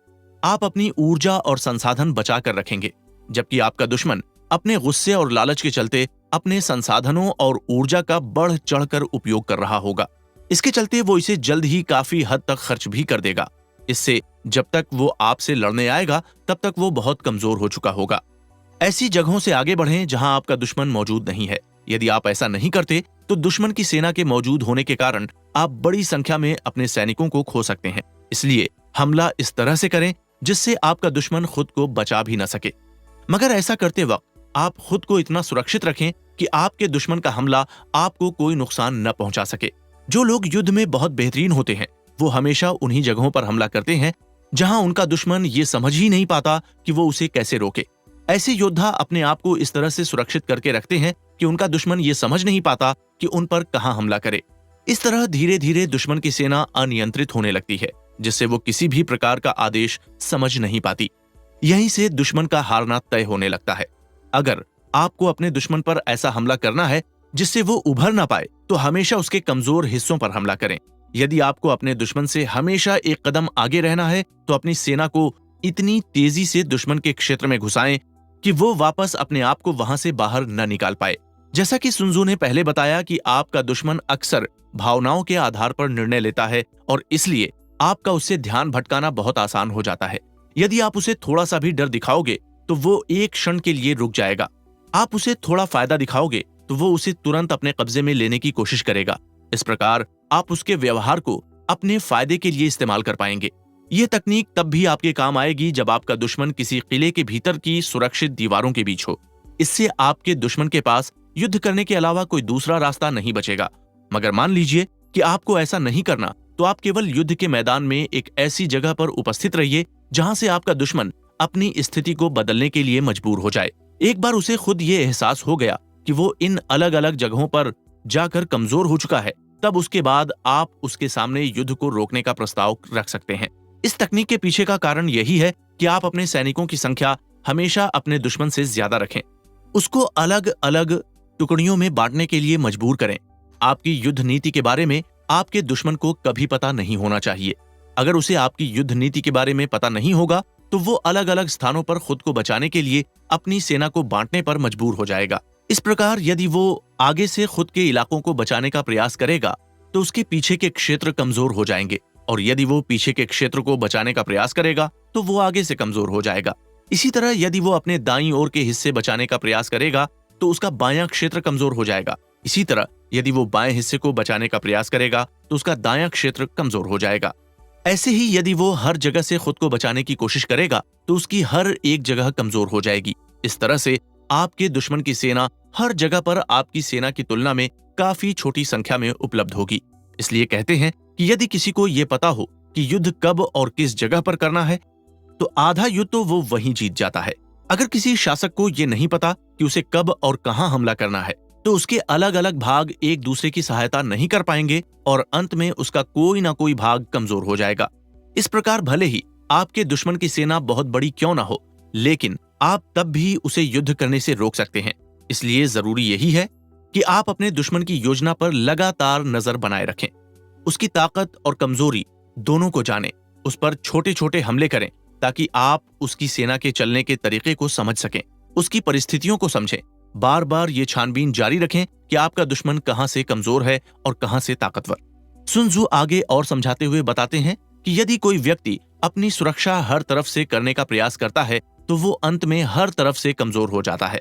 आप अपनी ऊर्जा और संसाधन बचा कर रखेंगे, जबकि आपका दुश्मन अपने गुस्से और लालच के चलते अपने संसाधनों और ऊर्जा का बढ़ चढ़कर उपयोग कर रहा होगा। इसके चलते वो इसे जल्द ही काफी हद तक खर्च भी कर देगा। इससे जब तक वो आपसे लड़ने आएगा तब तक वो बहुत कमजोर हो चुका होगा। ऐसी जगहों से आगे बढ़ें जहां आपका दुश्मन मौजूद नहीं है। यदि आप ऐसा नहीं करते तो दुश्मन की सेना के मौजूद होने के कारण आप बड़ी संख्या में अपने सैनिकों को खो सकते हैं। इसलिए हमला इस तरह से करें जिससे आपका दुश्मन खुद को बचा भी न सके। मगर ऐसा करते वक्त आप खुद को इतना सुरक्षित रखें कि आपके दुश्मन का हमला आपको कोई नुकसान न पहुंचा सके। जो लोग युद्ध में बहुत बेहतरीन होते हैं वो हमेशा उन्हीं जगहों पर हमला करते हैं जहां उनका दुश्मन ये समझ ही नहीं पाता कि वो उसे कैसे रोके। ऐसे योद्धा अपने आप को इस तरह से सुरक्षित करके रखते हैं कि उनका दुश्मन ये समझ नहीं पाता कि उन पर कहां हमला करे। इस तरह धीरे धीरे दुश्मन की सेना अनियंत्रित होने लगती है, जिससे वो किसी भी प्रकार का आदेश समझ नहीं पाती। यहीं से दुश्मन का हारना तय होने लगता है। अगर आपको अपने दुश्मन पर ऐसा हमला करना है जिससे वो उभर ना पाए, तो हमेशा उसके कमजोर हिस्सों पर हमला करें। यदि आपको अपने दुश्मन से हमेशा एक कदम आगे रहना है, तो अपनी सेना को इतनी तेजी से दुश्मन के क्षेत्र में घुसाएं कि वो वापस अपने आप को वहां से बाहर न निकाल पाए। जैसा कि सुन त्सू ने पहले बताया कि आपका दुश्मन अक्सर भावनाओं के आधार पर निर्णय लेता है और इसलिए आपका उससे ध्यान भटकाना बहुत आसान हो जाता है। यदि आप उसे थोड़ा सा भी डर दिखाओगे तो वो एक क्षण के लिए रुक जाएगा। आप उसे थोड़ा फायदा दिखाओगे तो वो उसे तुरंत अपने कब्जे में लेने की कोशिश करेगा। इस प्रकार आप उसके व्यवहार को अपने फायदे के लिए इस्तेमाल कर पाएंगे। यह तकनीक तब भी आपके काम आएगी जब आपका दुश्मन किसी किले के भीतर की सुरक्षित दीवारों के बीच हो। इससे आपके दुश्मन के पास युद्ध करने के अलावा कोई दूसरा रास्ता नहीं बचेगा। मगर मान लीजिए कि आपको ऐसा नहीं करना, तो आप केवल युद्ध के मैदान में एक ऐसी जगह पर उपस्थित रहिए जहां से आपका दुश्मन अपनी स्थिति को बदलने के लिए मजबूर हो जाए। एक बार उसे खुद ये एहसास हो गया कि वो इन अलग अलग जगहों पर जाकर कमजोर हो चुका है, तब उसके बाद आप उसके सामने युद्ध को रोकने का प्रस्ताव रख सकते हैं। इस तकनीक के पीछे का कारण यही है कि आप अपने सैनिकों की संख्या हमेशा अपने दुश्मन से ज्यादा रखें। उसको अलग अलग टुकड़ियों में बांटने के लिए मजबूर करें। आपकी युद्ध नीति के बारे में आपके दुश्मन को कभी पता नहीं होना चाहिए। अगर उसे आपकी युद्ध नीति के बारे में पता नहीं होगा तो वो अलग अलग स्थानों पर खुद को बचाने के लिए अपनी सेना को बांटने पर मजबूर हो जाएगा। इस प्रकार यदि वो आगे से खुद के इलाकों को बचाने का प्रयास करेगा तो उसके पीछे के क्षेत्र कमजोर हो जाएंगे, और यदि वो पीछे के क्षेत्र को बचाने का प्रयास करेगा तो वो आगे से कमजोर हो जाएगा। इसी तरह यदि वो अपने दाईं ओर के हिस्से बचाने का प्रयास करेगा तो उसका बायां क्षेत्र कमजोर हो जाएगा। इसी तरह यदि वो बाएं हिस्से को बचाने का प्रयास करेगा तो उसका दायां क्षेत्र कमजोर हो जाएगा। ऐसे ही यदि वो हर जगह से खुद को बचाने की कोशिश करेगा तो उसकी हर एक जगह कमजोर हो जाएगी। इस तरह से आपके दुश्मन की सेना हर जगह पर आपकी सेना की तुलना में काफी छोटी संख्या में उपलब्ध होगी। इसलिए कहते हैं कि यदि किसी को ये पता हो कि युद्ध कब और किस जगह पर करना है तो आधा युद्ध तो वो वहीं जीत जाता है। अगर किसी शासक को ये नहीं पता कि उसे कब और कहां हमला करना है तो उसके अलग अलग भाग एक दूसरे की सहायता नहीं कर पाएंगे और अंत में उसका कोई ना कोई भाग कमजोर हो जाएगा। इस प्रकार भले ही आपके दुश्मन की सेना बहुत बड़ी क्यों ना हो, लेकिन आप तब भी उसे युद्ध करने से रोक सकते हैं। इसलिए जरूरी यही है कि आप अपने दुश्मन की योजना पर लगातार नजर बनाए रखें, उसकी ताकत और कमजोरी दोनों को जानें, उस पर छोटे छोटे हमले करें ताकि आप उसकी सेना के चलने के तरीके को समझ सकें, उसकी परिस्थितियों को समझें। बार बार ये छानबीन जारी रखें कि आपका दुश्मन कहां से कमजोर है और कहां से ताकतवर। सुन त्सू आगे और समझाते हुए बताते हैं कि यदि कोई व्यक्ति अपनी सुरक्षा हर तरफ से करने का प्रयास करता है तो वो अंत में हर तरफ से कमजोर हो जाता है।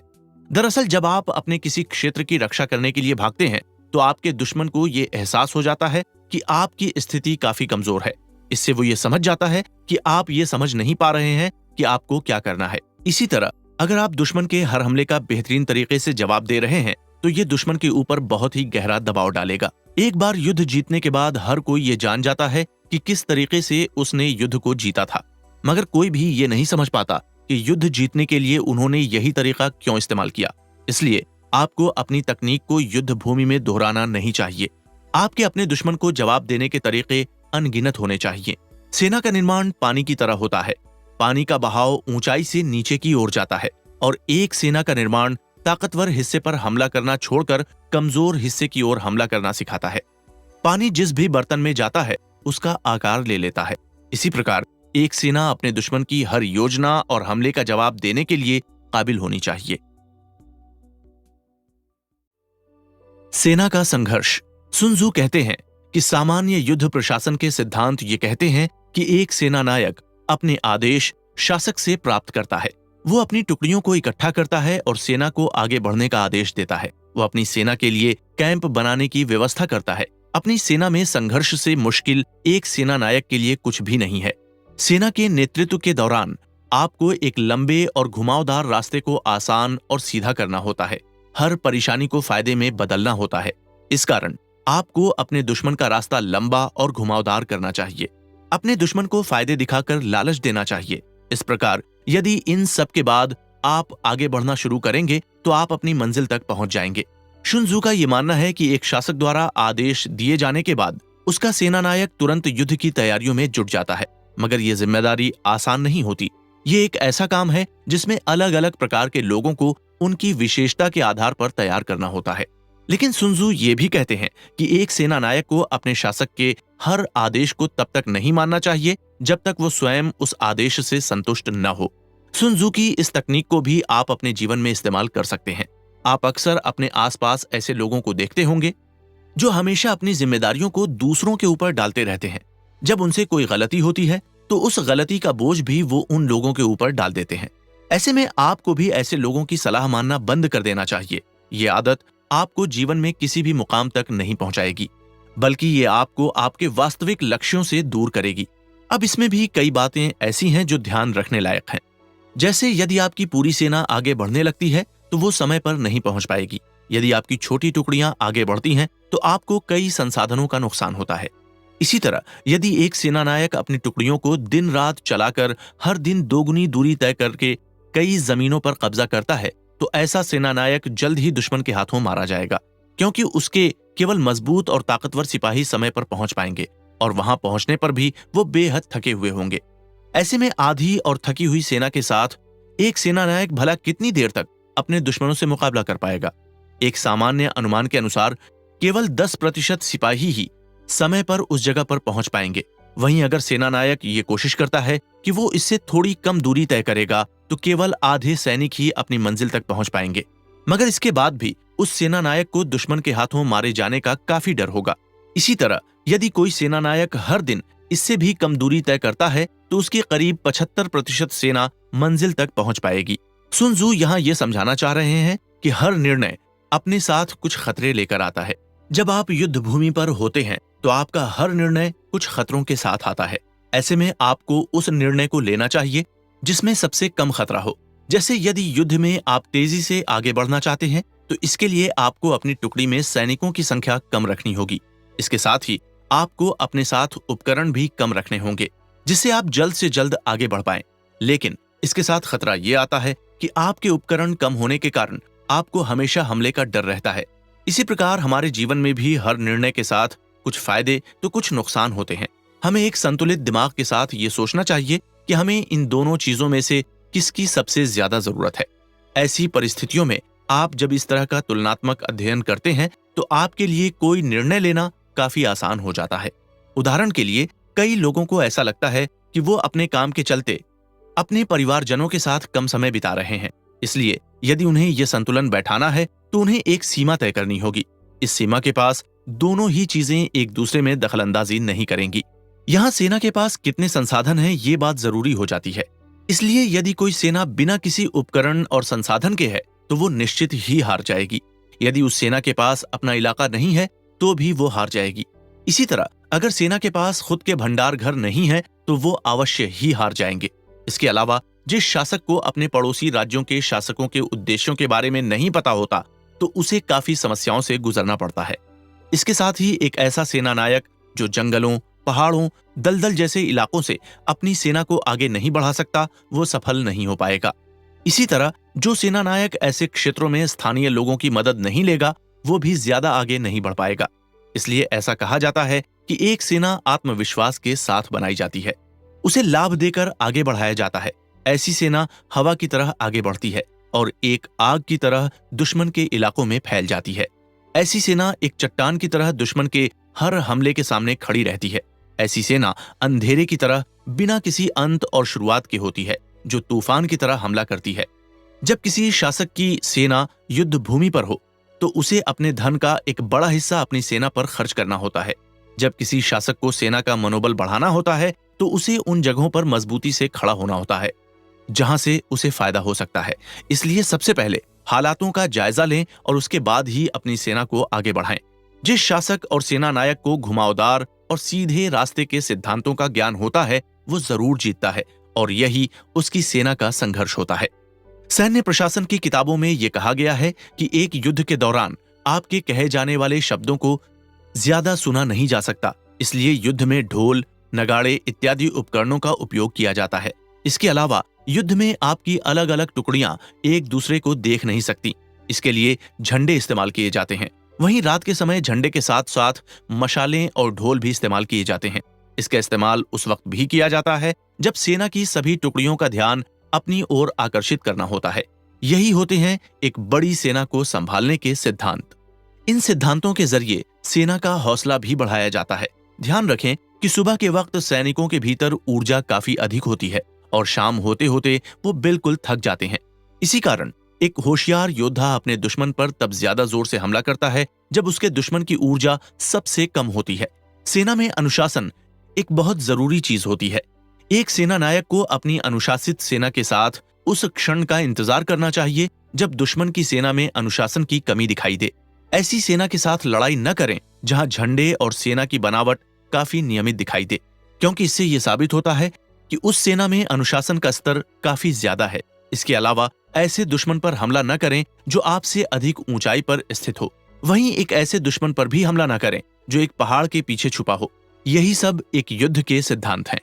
दरअसल जब आप अपने किसी क्षेत्र की रक्षा करने के लिए भागते हैं तो आपके दुश्मन को ये एहसास हो जाता है कि आपकी स्थिति काफी कमजोर है। इससे वो ये समझ जाता है कि आप ये समझ नहीं पा रहे हैं कि आपको क्या करना है। इसी तरह अगर आप दुश्मन के हर हमले का बेहतरीन तरीके से जवाब दे रहे हैं तो ये दुश्मन के ऊपर बहुत ही गहरा दबाव डालेगा। एक बार युद्ध जीतने के बाद हर कोई ये जान जाता है कि किस तरीके से उसने युद्ध को जीता था, मगर कोई भी ये नहीं समझ पाता कि युद्ध जीतने के लिए उन्होंने यही तरीका क्यों इस्तेमाल किया। इसलिए आपको अपनी तकनीक को युद्ध भूमि में दोहराना नहीं चाहिए। आपके अपने दुश्मन को जवाब देने के तरीके अनगिनत होने चाहिए। सेना का निर्माण पानी की तरह होता है। पानी का बहाव ऊंचाई से नीचे की ओर जाता है और एक सेना का निर्माण ताकतवर हिस्से पर हमला करना छोड़कर कमजोर हिस्से की ओर हमला करना सिखाता है। पानी जिस भी बर्तन में जाता है उसका आकार ले लेता है। इसी प्रकार एक सेना अपने दुश्मन की हर योजना और हमले का जवाब देने के लिए काबिल होनी चाहिए। सेना का संघर्ष। सुन त्सू कहते हैं कि सामान्य युद्ध प्रशासन के सिद्धांत ये कहते हैं कि एक सेना नायक अपने आदेश शासक से प्राप्त करता है। वो अपनी टुकड़ियों को इकट्ठा करता है और सेना को आगे बढ़ने का आदेश देता है। वो अपनी सेना के लिए कैंप बनाने की व्यवस्था करता है। अपनी सेना में संघर्ष से मुश्किल एक सेना नायक के लिए कुछ भी नहीं है। सेना के नेतृत्व के दौरान आपको एक लंबे और घुमावदार रास्ते को आसान और सीधा करना होता है। हर परेशानी को फायदे में बदलना होता है। इस कारण आपको अपने दुश्मन का रास्ता लंबा और घुमावदार करना चाहिए। अपने दुश्मन को फायदे दिखाकर लालच देना चाहिए। इस प्रकार यदि इन सब के बाद आप आगे बढ़ना शुरू करेंगे तो आप अपनी मंजिल तक पहुंच जाएंगे। सुन त्सू का यह मानना है कि एक शासक द्वारा आदेश दिए जाने के बाद उसका सेना नायक तुरंत युद्ध की तैयारियों में जुट जाता है, मगर यह जिम्मेदारी आसान नहीं होती। ये एक ऐसा काम है जिसमें अलग अलग प्रकार के लोगों को उनकी विशेषता के आधार पर तैयार करना होता है। लेकिन सुन त्सु ये भी कहते हैं कि एक सेना नायक को अपने शासक के हर आदेश को तब तक नहीं मानना चाहिए जब तक वो स्वयं उस आदेश से संतुष्ट न हो। सुन त्सु की इस तकनीक को भी आप अपने जीवन में इस्तेमाल कर सकते हैं। आप अक्सर अपने आसपास ऐसे लोगों को देखते होंगे जो हमेशा अपनी जिम्मेदारियों को दूसरों के ऊपर डालते रहते हैं। जब उनसे कोई गलती होती है तो उस गलती का बोझ भी वो उन लोगों के ऊपर डाल देते हैं। ऐसे में आपको भी ऐसे लोगों की सलाह मानना बंद कर देना चाहिए। ये आदत आपको जीवन में किसी भी मुकाम तक नहीं पहुंचाएगी, बल्कि ये आपको आपके वास्तविक लक्ष्यों से दूर करेगी। अब इसमें भी कई बातें ऐसी हैं जो ध्यान रखने लायक हैं। जैसे यदि आपकी पूरी सेना आगे बढ़ने लगती है तो वो समय पर नहीं पहुंच पाएगी। यदि आपकी छोटी टुकड़ियां आगे बढ़ती हैं तो आपको कई संसाधनों का नुकसान होता है। इसी तरह यदि एक सेना नायक अपनी टुकड़ियों को दिन रात चलाकर हर दिन दोगुनी दूरी तय करके कई जमीनों पर कब्जा करता है तो ऐसा सेना नायक जल्द ही दुश्मन के हाथों मारा जाएगा, क्योंकि उसके केवल मजबूत और ताकतवर सिपाही समय पर पहुंच पाएंगे और वहां पहुंचने पर भी वो बेहद थके हुए होंगे। ऐसे में आधी और थकी हुई सेना के साथ एक सेना नायक भला कितनी देर तक अपने दुश्मनों से मुकाबला कर पाएगा? एक सामान्य अनुमान के अनुसार केवल 10% सिपाही ही समय पर उस जगह पर पहुंच पाएंगे। वहीं अगर सेना नायक ये कोशिश करता है कि वो इससे थोड़ी कम दूरी तय करेगा तो केवल आधे सैनिक ही अपनी मंजिल तक पहुंच पाएंगे। मगर इसके बाद भी उस सेना नायक को दुश्मन के हाथों मारे जाने का काफी डर होगा। इसी तरह यदि कोई सेना नायक हर दिन इससे भी कम दूरी तय करता है तो उसकी करीब 75% सेना मंजिल तक पहुंच पाएगी। सुन त्सु यहाँ ये समझाना चाह रहे हैं कि हर निर्णय अपने साथ कुछ खतरे लेकर आता है। जब आप युद्ध भूमि पर होते हैं तो आपका हर निर्णय कुछ खतरों के साथ आता है। ऐसे में आपको उस निर्णय को लेना चाहिए जिसमें सबसे कम खतरा हो। जैसे यदि युद्ध में आप तेजी से आगे बढ़ना चाहते हैं तो इसके लिए आपको अपनी टुकड़ी में सैनिकों की संख्या कम रखनी होगी। इसके साथ ही आपको अपने साथ उपकरण भी कम रखने होंगे जिससे आप जल्द से जल्द आगे बढ़ पाएं। लेकिन इसके साथ खतरा ये आता है कि आपके उपकरण कम होने के कारण आपको हमेशा हमले का डर रहता है। इसी प्रकार हमारे जीवन में भी हर निर्णय के साथ कुछ फायदे तो कुछ नुकसान होते हैं। हमें एक संतुलित दिमाग के साथ ये सोचना चाहिए कि हमें इन दोनों चीजों में से किसकी सबसे ज्यादा जरूरत है। ऐसी परिस्थितियों में आप जब इस तरह का तुलनात्मक अध्ययन करते हैं तो आपके लिए कोई निर्णय लेना काफी आसान हो जाता है। उदाहरण के लिए कई लोगों को ऐसा लगता है कि वो अपने काम के चलते अपने परिवारजनों के साथ कम समय बिता रहे हैं। इसलिए यदि उन्हें यह संतुलन बैठाना है तो उन्हें एक सीमा तय करनी होगी। इस सीमा के पास दोनों ही चीजें एक दूसरे में दखलंदाजी नहीं करेंगी। यहाँ सेना के पास कितने संसाधन हैं ये बात जरूरी हो जाती है। इसलिए यदि कोई सेना बिना किसी उपकरण और संसाधन के है तो वो निश्चित ही हार जाएगी। यदि उस सेना के पास अपना इलाका नहीं है तो भी वो हार जाएगी। इसी तरह अगर सेना के पास खुद के भंडार घर नहीं है तो वो अवश्य ही हार जाएंगे। इसके अलावा जिस शासक को अपने पड़ोसी राज्यों के शासकों के उद्देश्यों के बारे में नहीं पता होता तो उसे काफी समस्याओं से गुजरना पड़ता है। इसके साथ ही एक ऐसा सेना नायक जो जंगलों, पहाड़ों, दलदल जैसे इलाकों से अपनी सेना को आगे नहीं बढ़ा सकता वो सफल नहीं हो पाएगा। इसी तरह जो सेना नायक ऐसे क्षेत्रों में स्थानीय लोगों की मदद नहीं लेगा वो भी ज्यादा आगे नहीं बढ़ पाएगा। इसलिए ऐसा कहा जाता है कि एक सेना आत्मविश्वास के साथ बनाई जाती है, उसे लाभ देकर आगे बढ़ाया जाता है। ऐसी सेना हवा की तरह आगे बढ़ती है और एक आग की तरह दुश्मन के इलाकों में फैल जाती है। ऐसी सेना एक चट्टान की तरह दुश्मन के हर हमले के सामने खड़ी रहती है। ऐसी सेना अंधेरे की तरह बिना किसी अंत और शुरुआत के होती है जो तूफान की तरह हमला करती है। जब किसी शासक की सेना युद्ध भूमि पर हो तो उसे अपने धन का एक बड़ा हिस्सा अपनी सेना पर खर्च करना होता है। जब किसी शासक को सेना का मनोबल बढ़ाना होता है तो उसे उन जगहों पर मजबूती से खड़ा होना होता है जहां से उसे फायदा हो सकता है। इसलिए सबसे पहले हालातों का जायजा लें और उसके बाद ही अपनी सेना को आगे बढ़ाएं। जिस शासक और सेना नायक को घुमावदार और सीधे रास्ते के सिद्धांतों का ज्ञान होता है वो जरूर जीतता है और यही उसकी सेना का संघर्ष होता है। सैन्य प्रशासन की किताबों में यह कहा गया है कि एक युद्ध के दौरान आपके कहे जाने वाले शब्दों को ज्यादा सुना नहीं जा सकता। इसलिए युद्ध में ढोल, नगाड़े इत्यादि उपकरणों का उपयोग किया जाता है। इसके अलावा युद्ध में आपकी अलग अलग टुकड़ियां एक दूसरे को देख नहीं सकती। इसके लिए झंडे इस्तेमाल किए जाते हैं। वहीं रात के समय झंडे के साथ साथ मशालें और ढोल भी इस्तेमाल किए जाते हैं। इसका इस्तेमाल उस वक्त भी किया जाता है जब सेना की सभी टुकड़ियों का ध्यान अपनी ओर आकर्षित करना होता है। यही होते हैं एक बड़ी सेना को संभालने के सिद्धांत। इन सिद्धांतों के जरिए सेना का हौसला भी बढ़ाया जाता है। ध्यान रखें कि सुबह के वक्त सैनिकों के भीतर ऊर्जा काफी अधिक होती है और शाम होते होते वो बिल्कुल थक जाते हैं। इसी कारण एक होशियार योद्धा अपने दुश्मन पर तब ज्यादा जोर से हमला करता है जब उसके दुश्मन की ऊर्जा सबसे कम होती है। सेना में अनुशासन एक बहुत जरूरी चीज होती है। एक सेना नायक को अपनी अनुशासित सेना के साथ उस क्षण का इंतजार करना चाहिए जब दुश्मन की सेना में अनुशासन की कमी दिखाई दे। ऐसी सेना के साथ लड़ाई न करें जहां झंडे और सेना की बनावट काफी नियमित दिखाई दे, क्योंकि इससे यह साबित होता है कि उस सेना में अनुशासन का स्तर काफी ज्यादा है। इसके अलावा ऐसे दुश्मन पर हमला न करें जो आपसे अधिक ऊंचाई पर स्थित हो। वहीं एक ऐसे दुश्मन पर भी हमला न करें जो एक पहाड़ के पीछे छुपा हो। यही सब एक युद्ध के सिद्धांत हैं।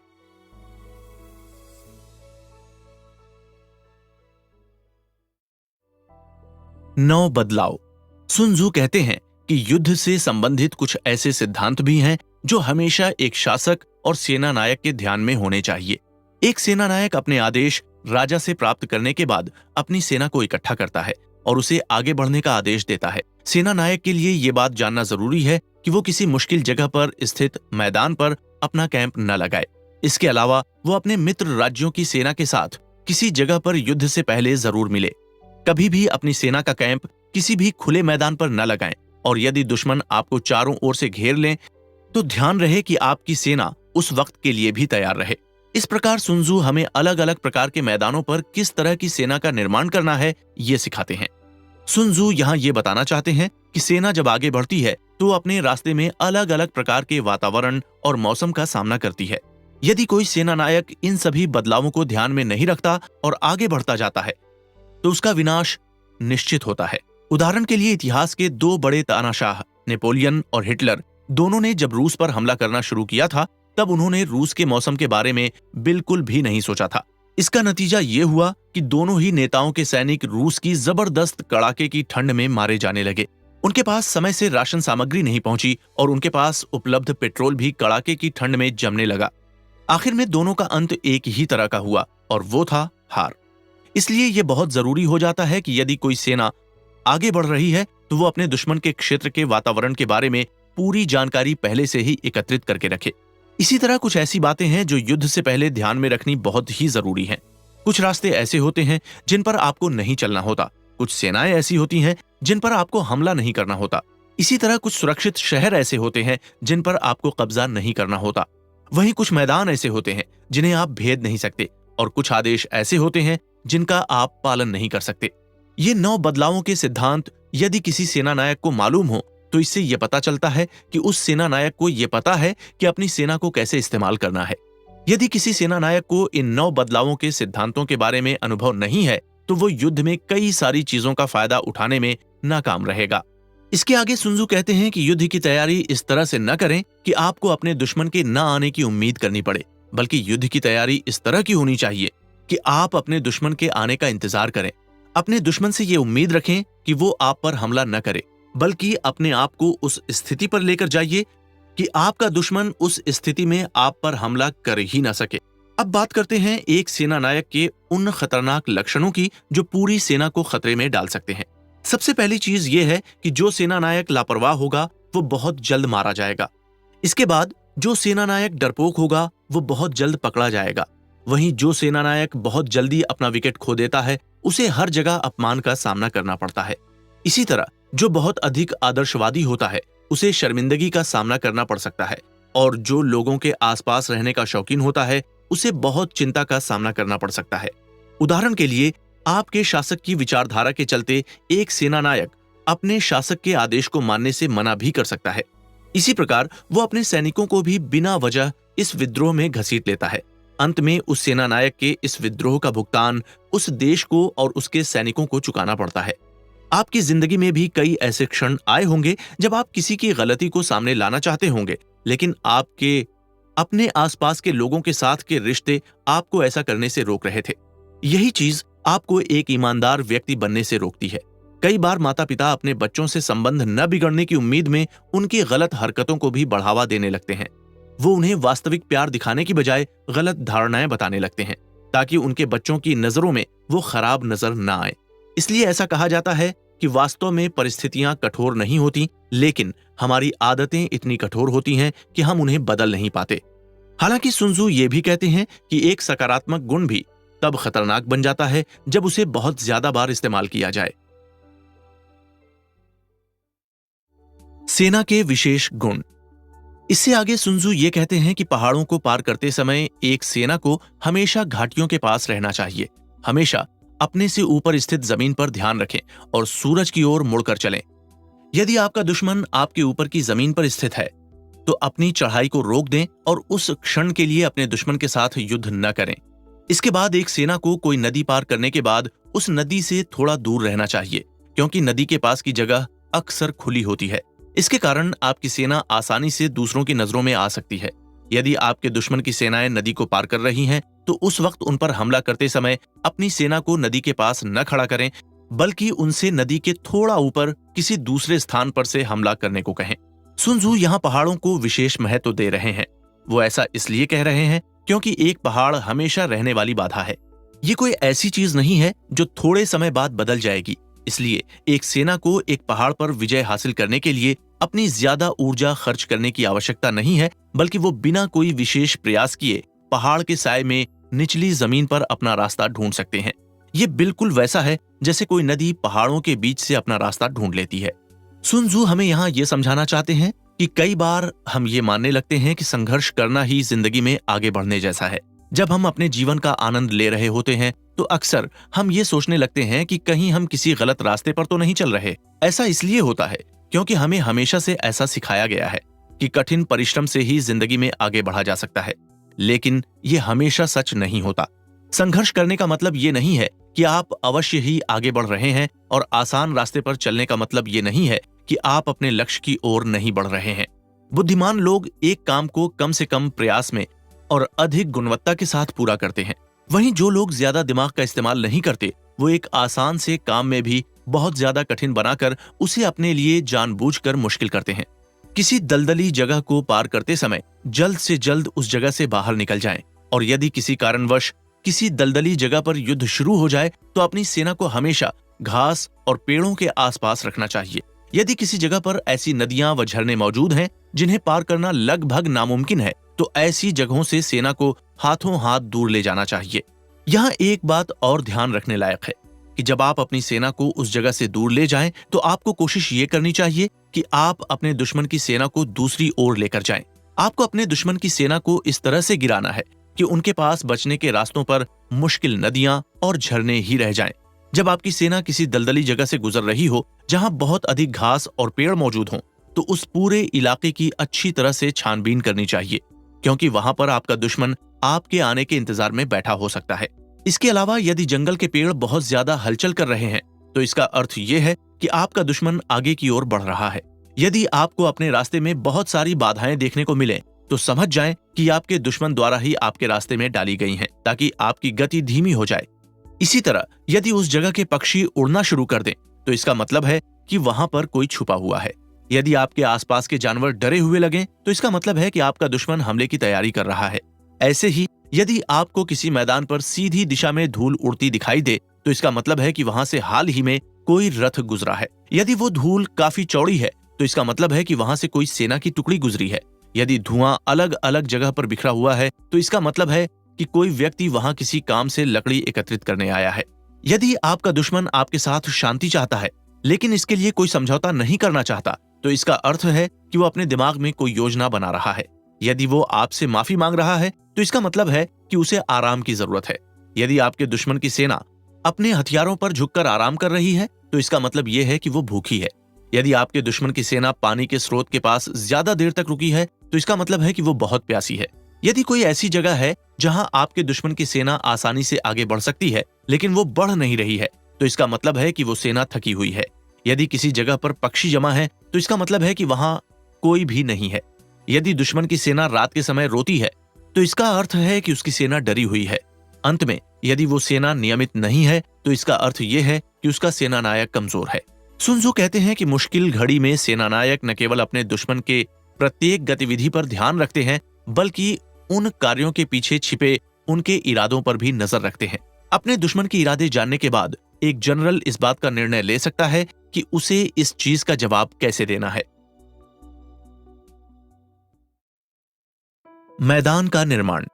9 बदलाव। सुन त्सु कहते हैं कि युद्ध से संबंधित कुछ ऐसे सिद्धांत भी हैं जो हमेशा एक शासक और सेना नायक के ध्यान में होने चाहिए। एक सेना नायक अपने आदेश राजा से प्राप्त करने के बाद अपनी सेना को इकट्ठा करता है और उसे आगे बढ़ने का आदेश देता है। सेना नायक के लिए ये बात जानना जरूरी है कि वो किसी मुश्किल जगह पर स्थित मैदान पर अपना कैंप न लगाए। इसके अलावा वो अपने मित्र राज्यों की सेना के साथ किसी जगह पर युद्ध से पहले जरूर मिले। कभी भी अपनी सेना का कैंप किसी भी खुले मैदान पर न लगाएं और यदि दुश्मन आपको चारों ओर से घेर लें तो ध्यान रहे कि आपकी सेना उस वक्त के लिए भी तैयार रहे। इस प्रकार सुन त्सु हमें अलग अलग प्रकार के मैदानों पर किस तरह की सेना का निर्माण करना है ये सिखाते हैं। सुन त्सु यहाँ ये बताना चाहते हैं कि सेना जब आगे बढ़ती है तो अपने रास्ते में अलग अलग प्रकार के वातावरण और मौसम का सामना करती है। यदि कोई सेना नायक इन सभी बदलावों को ध्यान में नहीं रखता और आगे बढ़ता जाता है तो उसका विनाश निश्चित होता है। उदाहरण के लिए इतिहास के 2 बड़े तानाशाह नेपोलियन और हिटलर दोनों ने जब रूस पर हमला करना शुरू किया था तब उन्होंने रूस के मौसम के बारे में बिल्कुल भी नहीं सोचा था। इसका नतीजा ये हुआ कि दोनों ही नेताओं के सैनिक रूस की जबरदस्त कड़ाके की ठंड में मारे जाने लगे। उनके पास समय से राशन सामग्री नहीं पहुंची और उनके पास उपलब्ध पेट्रोल भी कड़ाके की ठंड में जमने लगा। आखिर में दोनों का अंत एक ही तरह का हुआ और वो था हार। इसलिए यह बहुत जरूरी हो जाता है कि यदि कोई सेना आगे बढ़ रही है तो वो अपने दुश्मन के क्षेत्र के वातावरण के बारे में पूरी जानकारी पहले से ही एकत्रित करके रखे। इसी तरह कुछ ऐसी बातें हैं जो युद्ध से पहले ध्यान में रखनी बहुत ही जरूरी हैं। कुछ रास्ते ऐसे होते हैं जिन पर आपको नहीं चलना होता। कुछ सेनाएं ऐसी होती हैं जिन पर आपको हमला नहीं करना होता। इसी तरह कुछ सुरक्षित शहर ऐसे होते हैं जिन पर आपको कब्जा नहीं करना होता। वहीं कुछ मैदान ऐसे होते हैं जिन्हें आप भेद नहीं सकते और कुछ आदेश ऐसे होते हैं जिनका आप पालन नहीं कर सकते। ये 9 बदलावों के सिद्धांत यदि किसी सेना नायक को मालूम हो तो इससे यह पता चलता है कि उस सेना नायक को यह पता है कि अपनी सेना को कैसे इस्तेमाल करना है। यदि किसी सेना नायक को इन 9 बदलावों के सिद्धांतों के बारे में अनुभव नहीं है तो वो युद्ध में कई सारी चीजों का फायदा उठाने में नाकाम रहेगा। इसके आगे सुन त्सु कहते हैं कि युद्ध की तैयारी इस तरह से न करें कि आपको अपने दुश्मन के न आने की उम्मीद करनी पड़े, बल्कि युद्ध की तैयारी इस तरह की होनी चाहिए कि आप अपने दुश्मन के आने का इंतजार करें। अपने दुश्मन से ये उम्मीद रखें कि वो आप पर हमला न करे, बल्कि अपने आप को उस स्थिति पर लेकर जाइए कि आपका दुश्मन उस स्थिति में आप पर हमला कर ही ना सके। अब बात करते हैं एक सेना नायक के उन खतरनाक लक्षणों की जो पूरी सेना को खतरे में डाल सकते हैं। सबसे पहली चीज ये है कि जो सेना नायक लापरवाह होगा वो बहुत जल्द मारा जाएगा। इसके बाद जो सेना नायक डरपोक होगा वो बहुत जल्द पकड़ा जाएगा। वहीं जो सेना नायक बहुत जल्दी अपना विकेट खो देता है उसे हर जगह अपमान का सामना करना पड़ता है। इसी तरह जो बहुत अधिक आदर्शवादी होता है उसे शर्मिंदगी का सामना करना पड़ सकता है और जो लोगों के आसपास रहने का शौकीन होता है उसे बहुत चिंता का सामना करना पड़ सकता है। उदाहरण के लिए आपके शासक की विचारधारा के चलते एक सेना नायक अपने शासक के आदेश को मानने से मना भी कर सकता है। इसी प्रकार वो अपने सैनिकों को भी बिना वजह इस विद्रोह में घसीट लेता है। अंत में उस सेना नायक के इस विद्रोह का भुगतान उस देश को और उसके सैनिकों को चुकाना पड़ता है। आपकी जिंदगी में भी कई ऐसे क्षण आए होंगे जब आप किसी की गलती को सामने लाना चाहते होंगे, लेकिन आपके अपने आसपास के लोगों के साथ के रिश्ते आपको ऐसा करने से रोक रहे थे। यही चीज आपको एक ईमानदार व्यक्ति बनने से रोकती है। कई बार माता पिता अपने बच्चों से संबंध न बिगड़ने की उम्मीद में उनकी गलत हरकतों को भी बढ़ावा देने लगते हैं। वो उन्हें वास्तविक प्यार दिखाने की बजाय गलत धारणाएं बताने लगते हैं ताकि उनके बच्चों की नजरों में वो खराब नजर न आए। इसलिए ऐसा कहा जाता है कि वास्तव में परिस्थितियां कठोर नहीं होती, लेकिन हमारी आदतें इतनी कठोर होती हैं कि हम उन्हें बदल नहीं पाते। हालांकि सुन त्जू ये भी कहते हैं कि एक सकारात्मक गुण भी तब खतरनाक बन जाता है जब उसे बहुत ज्यादा बार इस्तेमाल किया जाए। सेना के विशेष गुण। इससे आगे सुन त्जू ये कहते हैं कि पहाड़ों को पार करते समय एक सेना को हमेशा घाटियों के पास रहना चाहिए, हमेशा अपने से ऊपर स्थित जमीन पर ध्यान रखें और सूरज की ओर मुड़कर चलें। यदि आपका दुश्मन आपके ऊपर की जमीन पर स्थित है तो अपनी चढ़ाई को रोक दें और उस क्षण के लिए अपने दुश्मन के साथ युद्ध न करें। इसके बाद एक सेना को कोई नदी पार करने के बाद उस नदी से थोड़ा दूर रहना चाहिए, क्योंकि नदी के पास की जगह अक्सर खुली होती है। इसके कारण आपकी सेना आसानी से दूसरों की नजरों में आ सकती है। यदि आपके दुश्मन की सेनाएं नदी को पार कर रही हैं, तो उस वक्त उन पर हमला करते समय अपनी सेना को नदी के पास न खड़ा करें, बल्कि उनसे नदी के थोड़ा ऊपर किसी दूसरे स्थान पर से हमला करने को कहें। सुन त्जू यहाँ पहाड़ों को विशेष महत्व दे रहे हैं। वो ऐसा इसलिए कह रहे हैं क्योंकि एक पहाड़ हमेशा रहने वाली बाधा है। ये कोई ऐसी चीज नहीं है जो थोड़े समय बाद बदल जाएगी। इसलिए एक सेना को एक पहाड़ पर विजय हासिल करने के लिए अपनी ज्यादा ऊर्जा खर्च करने की आवश्यकता नहीं है, बल्कि वो बिना कोई विशेष प्रयास किए पहाड़ के साए में निचली जमीन पर अपना रास्ता ढूंढ सकते हैं। ये बिल्कुल वैसा है जैसे कोई नदी पहाड़ों के बीच से अपना रास्ता ढूंढ लेती है। सुन त्जू हमें यहाँ ये समझाना चाहते हैं कि कई बार हम ये मानने लगते हैं कि संघर्ष करना ही जिंदगी में आगे बढ़ने जैसा है। जब हम अपने जीवन का आनंद ले रहे होते हैं तो अक्सर हम ये सोचने लगते हैं कि कहीं हम किसी गलत रास्ते पर तो नहीं चल रहे। ऐसा इसलिए होता है क्योंकि हमें हमेशा से ऐसा सिखाया गया है कि कठिन परिश्रम से ही जिंदगी में आगे बढ़ा जा सकता है, लेकिन ये हमेशा सच नहीं होता। संघर्ष करने का मतलब ये नहीं है कि आप अवश्य ही आगे बढ़ रहे हैं, और आसान रास्ते पर चलने का मतलब ये नहीं है कि आप अपने लक्ष्य की ओर नहीं बढ़ रहे हैं। बुद्धिमान लोग एक काम को कम से कम प्रयास में और अधिक गुणवत्ता के साथ पूरा करते हैं। वहीं जो लोग ज्यादा दिमाग का इस्तेमाल नहीं करते, वो एक आसान से काम में भी बहुत ज्यादा कठिन बनाकर उसे अपने लिए जानबूझकर मुश्किल करते हैं। किसी दलदली जगह को पार करते समय जल्द से जल्द उस जगह से बाहर निकल जाएं, और यदि किसी कारणवश किसी दलदली जगह पर युद्ध शुरू हो जाए तो अपनी सेना को हमेशा घास और पेड़ों के आसपास रखना चाहिए। यदि किसी जगह पर ऐसी नदियां व झरने मौजूद हैं जिन्हें पार करना लगभग नामुमकिन है, तो ऐसी जगहों से सेना को हाथों हाथ दूर ले जाना चाहिए। यहाँ एक बात और ध्यान रखने लायक है कि जब आप अपनी सेना को उस जगह से दूर ले जाएं, तो आपको कोशिश ये करनी चाहिए कि आप अपने दुश्मन की सेना को दूसरी ओर लेकर जाएं। आपको अपने दुश्मन की सेना को इस तरह से गिराना है कि उनके पास बचने के रास्तों पर मुश्किल नदियां और झरने ही रह जाएं। जब आपकी सेना किसी दलदली जगह से गुजर रही हो जहां बहुत अधिक घास और पेड़ मौजूद हों, तो उस पूरे इलाके की अच्छी तरह से छानबीन करनी चाहिए, क्योंकि वहां पर आपका दुश्मन आपके आने के इंतजार में बैठा हो सकता है। इसके अलावा यदि जंगल के पेड़ बहुत ज्यादा हलचल कर रहे हैं, तो इसका अर्थ ये है कि आपका दुश्मन आगे की ओर बढ़ रहा है। यदि आपको अपने रास्ते में बहुत सारी बाधाएं देखने को मिले, तो समझ जाएं कि आपके दुश्मन द्वारा ही आपके रास्ते में डाली गई हैं, ताकि आपकी गति धीमी हो जाए। इसी तरह यदि उस जगह के पक्षी उड़ना शुरू कर दें, तो इसका मतलब है कि वहां पर कोई छुपा हुआ है। यदि आपके आसपास के जानवर डरे हुए लगें, तो इसका मतलब है कि आपका दुश्मन हमले की तैयारी कर रहा है। ऐसे ही यदि आपको किसी मैदान पर सीधी दिशा में धूल उड़ती दिखाई दे, तो इसका मतलब है कि वहां से हाल ही में कोई रथ गुजरा है। यदि वो धूल काफी चौड़ी है, तो इसका मतलब है कि वहां से कोई सेना की टुकड़ी गुजरी है। यदि धुआं अलग अलग जगह पर बिखरा हुआ है, तो इसका मतलब है कि कोई व्यक्ति वहां किसी काम से लकड़ी एकत्रित करने आया है। यदि आपका दुश्मन आपके साथ शांति चाहता है, लेकिन इसके लिए कोई समझौता नहीं करना चाहता, तो इसका अर्थ है कि वो अपने दिमाग में कोई योजना बना रहा है। यदि वो आपसे माफी मांग रहा है, तो इसका मतलब है कि उसे आराम की जरूरत है। यदि आपके दुश्मन की सेना अपने हथियारों पर झुककर आराम कर रही है, तो इसका मतलब यह है कि वो भूखी है। यदि आपके दुश्मन की सेना पानी के स्रोत के पास ज्यादा देर तक रुकी है, तो इसका मतलब है कि वो बहुत प्यासी है। यदि कोई ऐसी जगह है जहां आपके दुश्मन की सेना आसानी से आगे बढ़ सकती है, लेकिन वो बढ़ नहीं रही है, तो इसका मतलब है कि वो सेना थकी हुई है। यदि किसी जगह पर पक्षी जमा है, तो इसका मतलब है कि वहां कोई भी नहीं है। यदि दुश्मन की सेना रात के समय रोती है, तो इसका अर्थ है कि उसकी सेना डरी हुई है। अंत में यदि वो सेना नियमित नहीं है, तो इसका अर्थ यह है कि उसका सेनानायक कमजोर है। सुन त्जू कहते हैं कि मुश्किल घड़ी में सेनानायक न केवल अपने दुश्मन के प्रत्येक गतिविधि पर ध्यान रखते हैं, बल्कि उन कार्यों के पीछे छिपे उनके इरादों पर भी नजर रखते हैं। अपने दुश्मन के इरादे जानने के बाद एक जनरल इस बात का निर्णय ले सकता है कि उसे इस चीज का जवाब कैसे देना है। मैदान का निर्माण।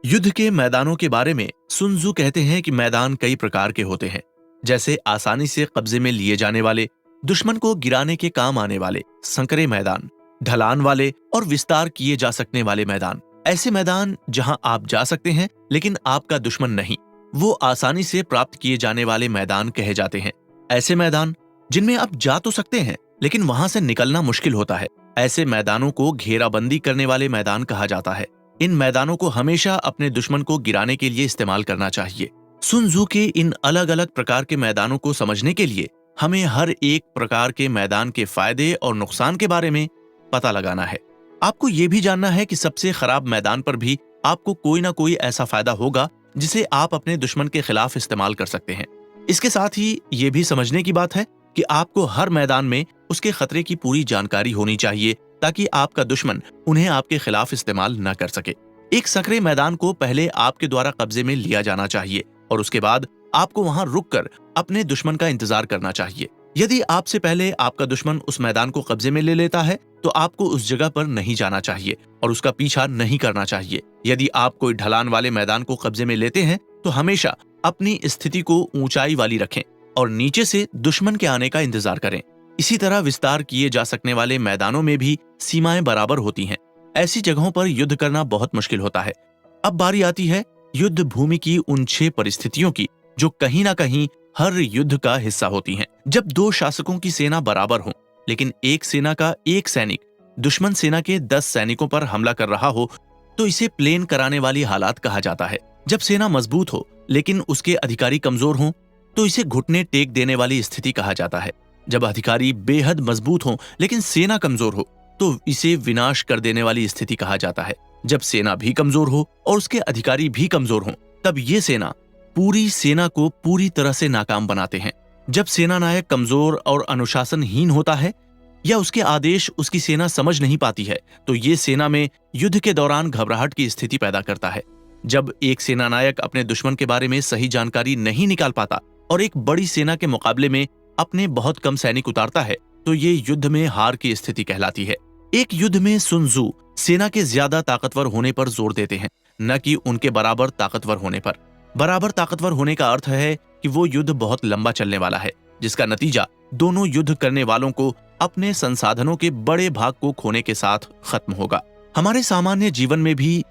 युद्ध के मैदानों के बारे में सुन त्सू कहते हैं कि मैदान कई प्रकार के होते हैं, जैसे आसानी से कब्जे में लिए जाने वाले, दुश्मन को गिराने के काम आने वाले संकरे मैदान, ढलान वाले और विस्तार किए जा सकने वाले मैदान। ऐसे मैदान जहां आप जा सकते हैं लेकिन आपका दुश्मन नहीं, वो आसानी से प्राप्त किए जाने वाले मैदान कहे जाते हैं। ऐसे मैदान जिनमें आप जा तो सकते हैं लेकिन वहां से निकलना मुश्किल होता है, ऐसे मैदानों को घेराबंदी करने वाले मैदान कहा जाता है। इन मैदानों को हमेशा अपने दुश्मन को गिराने के लिए इस्तेमाल करना चाहिए। सुन त्सू के इन अलग अलग प्रकार के मैदानों को समझने के लिए हमें हर एक प्रकार के मैदान के फायदे और नुकसान के बारे में पता लगाना है। आपको ये भी जानना है कि सबसे खराब मैदान पर भी आपको कोई ना कोई ऐसा फायदा होगा जिसे आप अपने दुश्मन के खिलाफ इस्तेमाल कर सकते हैं। इसके साथ ही ये भी समझने की बात है कि आपको हर मैदान में उसके खतरे की पूरी जानकारी होनी चाहिए ताकि आपका दुश्मन उन्हें आपके खिलाफ इस्तेमाल न कर सके। एक संकरे मैदान को पहले आपके द्वारा कब्जे में लिया जाना चाहिए और उसके बाद आपको वहां रुककर अपने दुश्मन का इंतजार करना चाहिए। यदि आपसे पहले आपका दुश्मन उस मैदान को कब्जे में ले लेता है तो आपको उस जगह पर नहीं जाना चाहिए और उसका पीछा नहीं करना चाहिए। यदि आप कोई ढलान वाले मैदान को कब्जे में लेते हैं तो हमेशा अपनी स्थिति को ऊंचाई वाली रखें और नीचे से दुश्मन के आने का इंतजार करें। इसी तरह विस्तार किए जा सकने वाले मैदानों में भी सीमाएं बराबर होती हैं। ऐसी जगहों पर युद्ध करना बहुत मुश्किल होता है। अब बारी आती है युद्ध भूमि की उन 6 परिस्थितियों की जो कहीं ना कहीं हर युद्ध का हिस्सा होती हैं। जब 2 शासकों की सेना बराबर हो लेकिन एक सेना का एक सैनिक दुश्मन सेना के 10 सैनिकों पर हमला कर रहा हो तो इसे प्लेन कराने वाली हालात कहा जाता है। जब सेना मजबूत हो लेकिन उसके अधिकारी कमजोर हों तो इसे घुटने टेक देने वाली स्थिति कहा जाता है। जब अधिकारी बेहद मजबूत हों लेकिन सेना कमजोर हो तो इसे विनाश कर देने वाली स्थिति कहा जाता है। जब सेना भी कमजोर हो और उसके अधिकारी भी कमजोर हों तब ये सेना पूरी सेना को पूरी तरह से नाकाम बनाते हैं। जब सेना नायक कमजोर और अनुशासनहीन होता है या उसके आदेश उसकी सेना समझ नहीं पाती है तो ये सेना में युद्ध के दौरान घबराहट की स्थिति पैदा करता है। जब एक सेना नायक अपने दुश्मन के बारे में सही जानकारी नहीं निकाल पाता और एक बड़ी सेना के मुकाबले में अपने बहुत कम सैनिक उतारता है तो ये युद्ध में हार की स्थिति कहलाती है। एक युद्ध में सुन त्सू सेना के ज्यादा ताकतवर होने पर जोर देते हैं, न कि उनके बराबर ताकतवर होने पर। बराबर ताकतवर होने का अर्थ है कि वो युद्ध बहुत लंबा चलने वाला है, जिसका नतीजा दोनों युद्ध करने वालों को अपने संसाधनों के बड़े भाग को खोने के साथ खत्म होगा। हमारे सामान्य जीवन में भी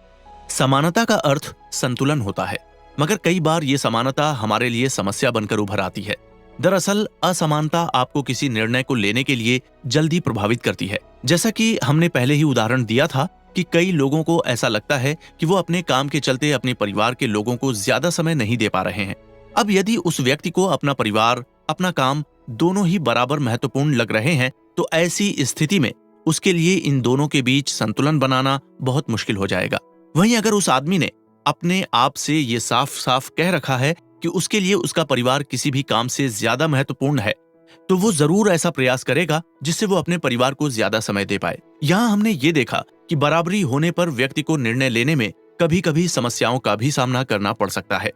समानता का अर्थ संतुलन होता है, मगर कई बार ये समानता हमारे लिए समस्या बनकर उभर आती है। दरअसल असमानता आपको किसी निर्णय को लेने के लिए जल्दी प्रभावित करती है। जैसा कि हमने पहले ही उदाहरण दिया था कि कई लोगों को ऐसा लगता है कि वो अपने काम के चलते अपने परिवार के लोगों को ज्यादा समय नहीं दे पा रहे हैं। अब यदि उस व्यक्ति को अपना परिवार, अपना काम दोनों ही बराबर महत्वपूर्ण लग रहे हैं तो ऐसी स्थिति में उसके लिए इन दोनों के बीच संतुलन बनाना बहुत मुश्किल हो जाएगा। वहीं अगर उस आदमी ने अपने आप से ये साफ साफ कह रखा है कि उसके लिए उसका परिवार किसी भी काम से ज्यादा महत्वपूर्ण है तो वो जरूर ऐसा प्रयास करेगा जिससे वो अपने परिवार को ज्यादा समय दे पाए। यहाँ हमने ये देखा कि बराबरी होने पर व्यक्ति को निर्णय लेने में कभी कभी समस्याओं का भी सामना करना पड़ सकता है।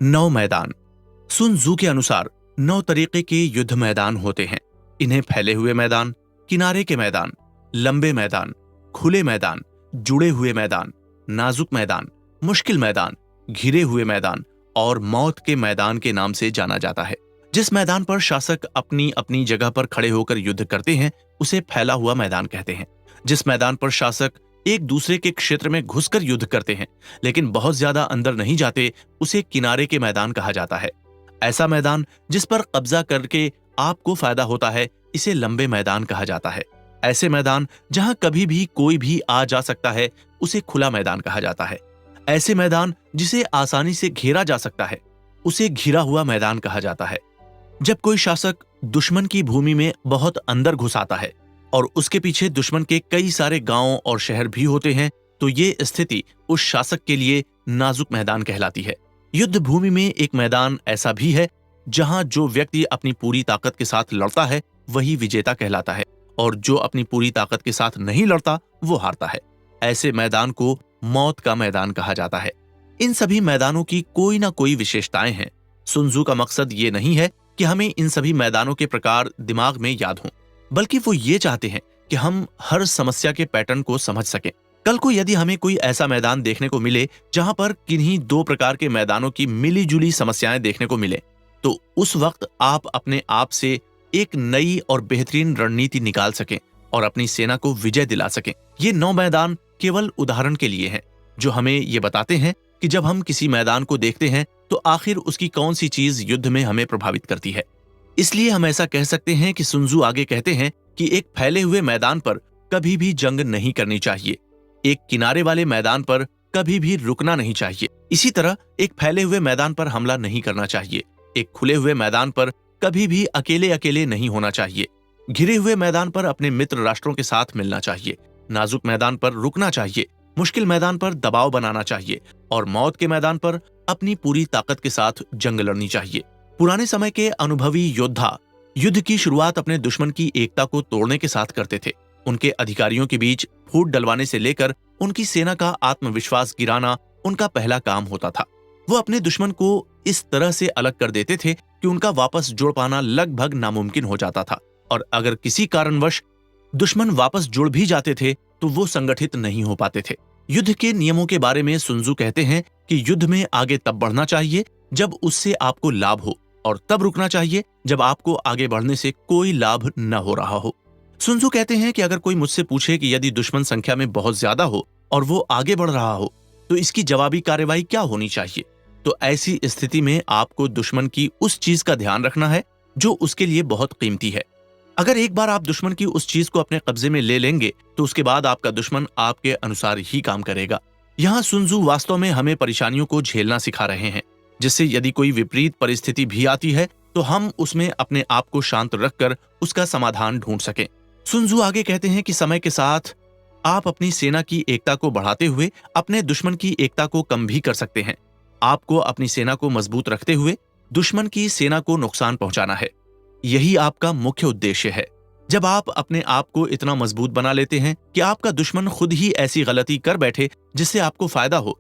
9 मैदान। सुन त्सू के अनुसार 9 तरीके के युद्ध मैदान होते हैं। इन्हें फैले हुए मैदान, किनारे के मैदान, लंबे मैदान, खुले मैदान, जुड़े हुए मैदान, नाजुक मैदान, मुश्किल मैदान, घिरे हुए मैदान और मौत के मैदान के नाम से जाना जाता है। जिस मैदान पर शासक अपनी अपनी जगह पर खड़े होकर युद्ध करते हैं उसे फैला हुआ मैदान कहते हैं। जिस मैदान पर शासक एक दूसरे के क्षेत्र में घुसकर युद्ध करते हैं लेकिन बहुत ज्यादा अंदर नहीं जाते उसे किनारे के मैदान कहा जाता है। ऐसा मैदान जिस पर कब्जा करके आपको फायदा होता है इसे लंबे मैदान कहा जाता है। ऐसे मैदान जहां कभी भी कोई भी आ जा सकता है उसे खुला मैदान कहा जाता है। ऐसे मैदान जिसे आसानी से घेरा जा सकता है उसे घिरा हुआ मैदान कहा जाता है। जब कोई शासक दुश्मन की भूमि में बहुत अंदर घुस आता है और उसके पीछे दुश्मन के कई सारे गांव और शहर भी होते हैं तो ये स्थिति उस शासक के लिए नाजुक मैदान कहलाती है। युद्ध भूमि में एक मैदान ऐसा भी है जहां जो व्यक्ति अपनी पूरी ताकत के साथ लड़ता है वही विजेता कहलाता है और जो अपनी पूरी ताकत के साथ नहीं लड़ता वो हारता है। ऐसे मैदान को मौत का मैदान कहा जाता है। इन सभी मैदानों की कोई ना कोई विशेषताएं हैं। सुन त्जू का मकसद ये नहीं है कि हमें इन सभी मैदानों के प्रकार दिमाग में याद हों, बल्कि वो ये चाहते हैं कि हम हर समस्या के पैटर्न को समझ सकें। कल को यदि हमें कोई ऐसा मैदान देखने को मिले जहां पर किन्हीं दो प्रकार के मैदानों की मिली जुली समस्याएं देखने को मिले, तो उस वक्त आप अपने आप से एक नई और बेहतरीन रणनीति निकाल सकें और अपनी सेना को विजय दिला सकें। ये 9 मैदान केवल उदाहरण के लिए हैं, जो हमें ये बताते हैं कि जब हम किसी मैदान को देखते हैं तो आखिर उसकी कौन सी चीज युद्ध में हमें प्रभावित करती है। इसलिए हम ऐसा कह सकते हैं कि सुन त्जू आगे कहते हैं कि एक फैले हुए मैदान पर कभी भी जंग नहीं करनी चाहिए, एक किनारे वाले मैदान पर कभी भी रुकना नहीं चाहिए। इसी तरह एक फैले हुए मैदान पर हमला नहीं करना चाहिए, एक खुले हुए मैदान पर कभी भी अकेले अकेले नहीं होना चाहिए, घिरे हुए मैदान पर अपने मित्र राष्ट्रों के साथ मिलना चाहिए, नाजुक मैदान पर रुकना चाहिए, मुश्किल मैदान पर दबाव बनाना चाहिए और मौत के मैदान पर अपनी पूरी ताकत के साथ जंग लड़नी चाहिए। पुराने समय के अनुभवी योद्धा युद्ध की शुरुआत अपने दुश्मन की एकता को तोड़ने के साथ करते थे। उनके अधिकारियों के बीच फूट डलवाने से लेकर उनकी सेना का आत्मविश्वास गिराना उनका पहला काम होता था। वो अपने दुश्मन को इस तरह से अलग कर देते थे कि उनका वापस जुड़ पाना लगभग नामुमकिन हो जाता था, और अगर किसी कारणवश दुश्मन वापस जुड़ भी जाते थे तो वो संगठित नहीं हो पाते थे। युद्ध के नियमों के बारे में सुन त्जू कहते हैं कि युद्ध में आगे तब बढ़ना चाहिए जब उससे आपको लाभ हो, और तब रुकना चाहिए जब आपको आगे बढ़ने से कोई लाभ न हो रहा हो। सुन त्जू कहते हैं कि अगर कोई मुझसे पूछे कि यदि दुश्मन संख्या में बहुत ज्यादा हो और वो आगे बढ़ रहा हो तो इसकी जवाबी कार्रवाई क्या होनी चाहिए, तो ऐसी स्थिति में आपको दुश्मन की उस चीज का ध्यान रखना है जो उसके लिए बहुत कीमती है। अगर एक बार आप दुश्मन की उस चीज को अपने कब्जे में ले लेंगे तो उसके बाद आपका दुश्मन आपके अनुसार ही काम करेगा। यहाँ सुन त्जू वास्तव में हमें परेशानियों को झेलना सिखा रहे हैं, जिससे यदि कोई विपरीत परिस्थिति भी आती है तो हम उसमें अपने आप को शांत रखकर उसका समाधान ढूंढ सकें। सुन त्जू आगे कहते हैं कि समय के साथ आप अपनी सेना की एकता को बढ़ाते हुए अपने दुश्मन की एकता को कम भी कर सकते हैं। आपको अपनी सेना को मजबूत रखते हुए दुश्मन की सेना को नुकसान पहुंचाना है, यही आपका मुख्य उद्देश्य है। जब आप अपने आप को इतना मजबूत बना लेते हैं कि आपका दुश्मन खुद ही ऐसी गलती कर बैठे जिससे आपको फायदा हो,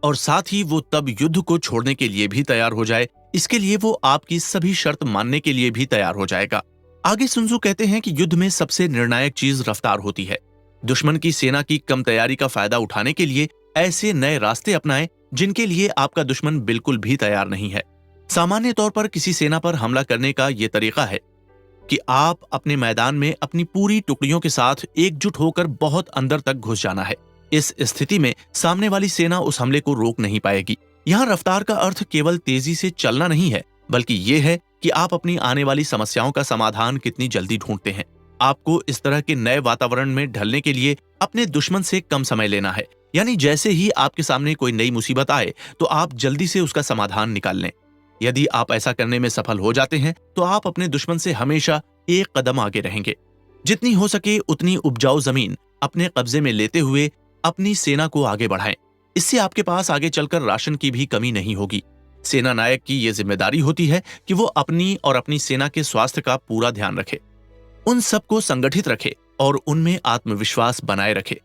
और साथ ही वो तब युद्ध को छोड़ने के लिए भी तैयार हो जाए, इसके लिए वो आपकी सभी शर्त मानने के लिए भी तैयार हो जाएगा। आगे सुन त्जू कहते हैं कि युद्ध में सबसे निर्णायक चीज रफ्तार होती है। दुश्मन की सेना की कम तैयारी का फायदा उठाने के लिए ऐसे नए रास्ते अपनाएं जिनके लिए आपका दुश्मन बिल्कुल भी तैयार नहीं है। सामान्य तौर पर किसी सेना पर हमला करने का यह तरीका है कि आप अपने मैदान में अपनी पूरी टुकड़ियों के साथ एकजुट होकर बहुत अंदर तक घुस जाना है। इस स्थिति में सामने वाली सेना उस हमले को रोक नहीं पाएगी। यहाँ रफ्तार का अर्थ केवल तेजी से चलना नहीं है, बल्कि ये है कि आप अपनी आने वाली समस्याओं का समाधान कितनी जल्दी ढूंढते हैं। आपको इस तरह के नए वातावरण में ढलने के लिए अपने दुश्मन से कम समय लेना है, यानी जैसे ही आपके सामने कोई नई मुसीबत आए तो आप जल्दी से उसका समाधान निकाल लें। यदि आप ऐसा करने में सफल हो जाते हैं तो आप अपने दुश्मन से हमेशा एक कदम आगे रहेंगे। जितनी हो सके उतनी उपजाऊ जमीन अपने कब्जे में लेते हुए अपनी सेना को आगे बढ़ाएं। इससे आपके पास आगे चलकर राशन की भी कमी नहीं होगी। सेना नायक की यह जिम्मेदारी होती है कि वो अपनी और अपनी सेना के स्वास्थ्य का पूरा ध्यान रखे, उन सबको संगठित रखे और उनमें आत्मविश्वास बनाए रखे।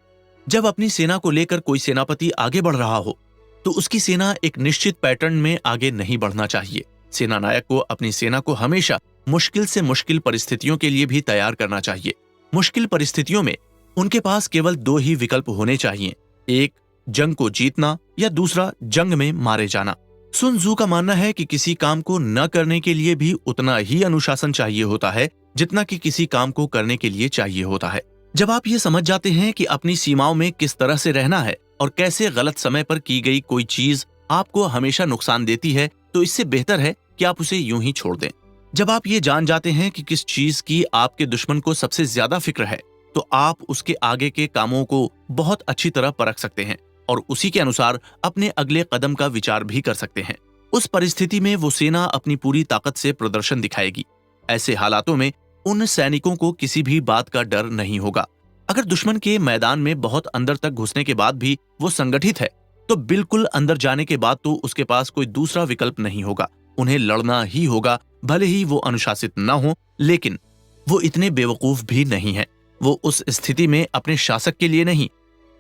जब अपनी सेना को लेकर कोई सेनापति आगे बढ़ रहा हो तो उसकी सेना एक निश्चित पैटर्न में आगे नहीं बढ़ना चाहिए। सेना नायक को अपनी सेना को हमेशा मुश्किल से मुश्किल परिस्थितियों के लिए भी तैयार करना चाहिए। मुश्किल परिस्थितियों में उनके पास केवल 2 ही विकल्प होने चाहिए, एक जंग को जीतना या दूसरा जंग में मारे जाना। सुन त्जू का मानना है कि किसी काम को न करने के लिए भी उतना ही अनुशासन चाहिए होता है जितना कि किसी काम को करने के लिए चाहिए होता है। जब आप ये समझ जाते हैं कि अपनी सीमाओं में किस तरह से रहना है और कैसे गलत समय पर की गई कोई चीज आपको हमेशा नुकसान देती है, तो इससे बेहतर है कि आप उसे यूं ही छोड़ दें। जब आप ये जान जाते हैं कि किस चीज की आपके दुश्मन को सबसे ज्यादा फिक्र है, तो आप उसके आगे के कामों को बहुत अच्छी तरह परख सकते हैं और उसी के अनुसार अपने अगले कदम का विचार भी कर सकते हैं। उस परिस्थिति में वो सेना अपनी पूरी ताकत से प्रदर्शन दिखाएगी। ऐसे हालातों में उन सैनिकों को किसी भी बात का डर नहीं होगा। अगर दुश्मन के मैदान में बहुत अंदर तक घुसने के बाद भी वो संगठित है तो बिल्कुल अंदर जाने के बाद तो उसके पास कोई दूसरा विकल्प नहीं होगा, उन्हें लड़ना ही होगा। भले ही वो अनुशासित न हो, लेकिन वो इतने बेवकूफ भी नहीं है। वो उस स्थिति में अपने शासक के लिए नहीं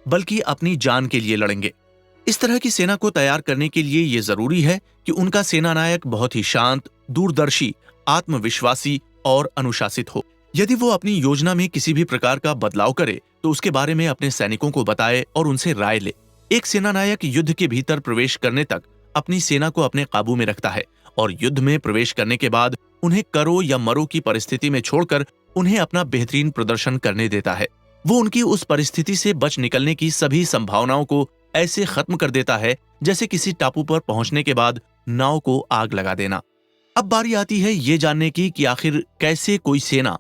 बल्कि अपनी जान के लिए लड़ेंगे। इस तरह की सेना को तैयार करने के लिए ये जरूरी है कि उनका सेनानायक बहुत ही शांत, दूरदर्शी, आत्मविश्वासी और अनुशासित हो। यदि वो अपनी योजना में किसी भी प्रकार का बदलाव करे तो उसके बारे में अपने सैनिकों को बताए और उनसे राय ले। एक सेनानायक युद्ध के भीतर प्रवेश करने तक अपनी सेना को अपने काबू में रखता है और युद्ध में प्रवेश करने के बाद उन्हें करो या मरो की परिस्थिति में छोड़कर उन्हें अपना बेहतरीन प्रदर्शन करने देता है। वो उनकी उस परिस्थिति से बच निकलने की सभी संभावनाओं को ऐसे खत्म कर देता है जैसे किसी टापू पर पहुंचने के बाद नाव को आग लगा देना। अब बारी आती है ये जानने की कि आखिर कैसे कोई सेना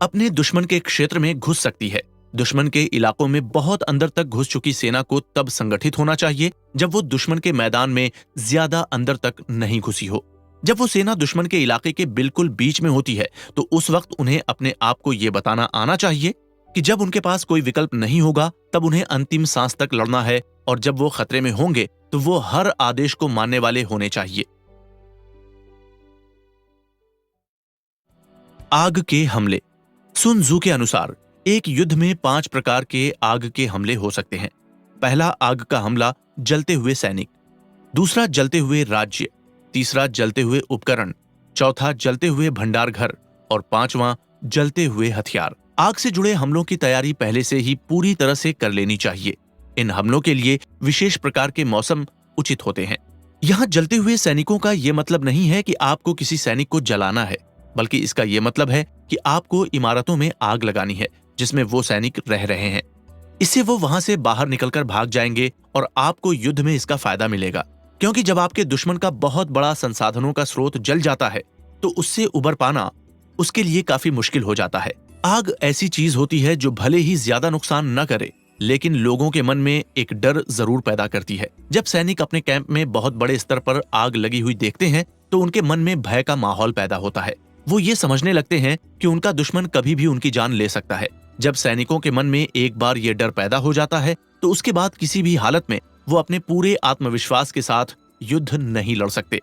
अपने दुश्मन के क्षेत्र में घुस सकती है। दुश्मन के इलाकों में बहुत अंदर तक घुस चुकी सेना को तब संगठित होना चाहिए जब वो दुश्मन के मैदान में ज्यादा अंदर तक नहीं घुसी हो। जब वो सेना दुश्मन के इलाके के बिल्कुल बीच में होती है तो उस वक्त उन्हें अपने आप को ये बताना आना चाहिए कि जब उनके पास कोई विकल्प नहीं होगा तब उन्हें अंतिम सांस तक लड़ना है, और जब वो खतरे में होंगे तो वो हर आदेश को मानने वाले होने चाहिए। आग के हमले। सुन त्सू के अनुसार एक युद्ध में 5 प्रकार के आग के हमले हो सकते हैं। पहला आग का हमला जलते हुए सैनिक, दूसरा जलते हुए राज्य, तीसरा जलते हुए उपकरण, चौथा जलते हुए भंडार घर और पांचवां जलते हुए हथियार। आग से जुड़े हमलों की तैयारी पहले से ही पूरी तरह से कर लेनी चाहिए। इन हमलों के लिए विशेष प्रकार के मौसम उचित होते हैं। यहाँ जलते हुए सैनिकों का ये मतलब नहीं है कि आपको किसी सैनिक को जलाना है, बल्कि इसका ये मतलब है कि आपको इमारतों में आग लगानी है जिसमें वो सैनिक रह रहे हैं। इससे वो वहां से बाहर निकलकर भाग जाएंगे और आपको युद्ध में इसका फायदा मिलेगा, क्योंकि जब आपके दुश्मन का बहुत बड़ा संसाधनों का स्रोत जल जाता है तो उससे उबर पाना उसके लिए काफी मुश्किल हो जाता है। आग ऐसी चीज होती है जो भले ही ज्यादा नुकसान न करे लेकिन लोगों के मन में एक डर जरूर पैदा करती है। जब सैनिक अपने कैंप में बहुत बड़े स्तर पर आग लगी हुई देखते हैं तो उनके मन में भय का माहौल पैदा होता है। वो ये समझने लगते हैं कि उनका दुश्मन कभी भी उनकी जान ले सकता है। जब सैनिकों के मन में एक बार ये डर पैदा हो जाता है तो उसके बाद किसी भी हालत में वो अपने पूरे आत्मविश्वास के साथ युद्ध नहीं लड़ सकते।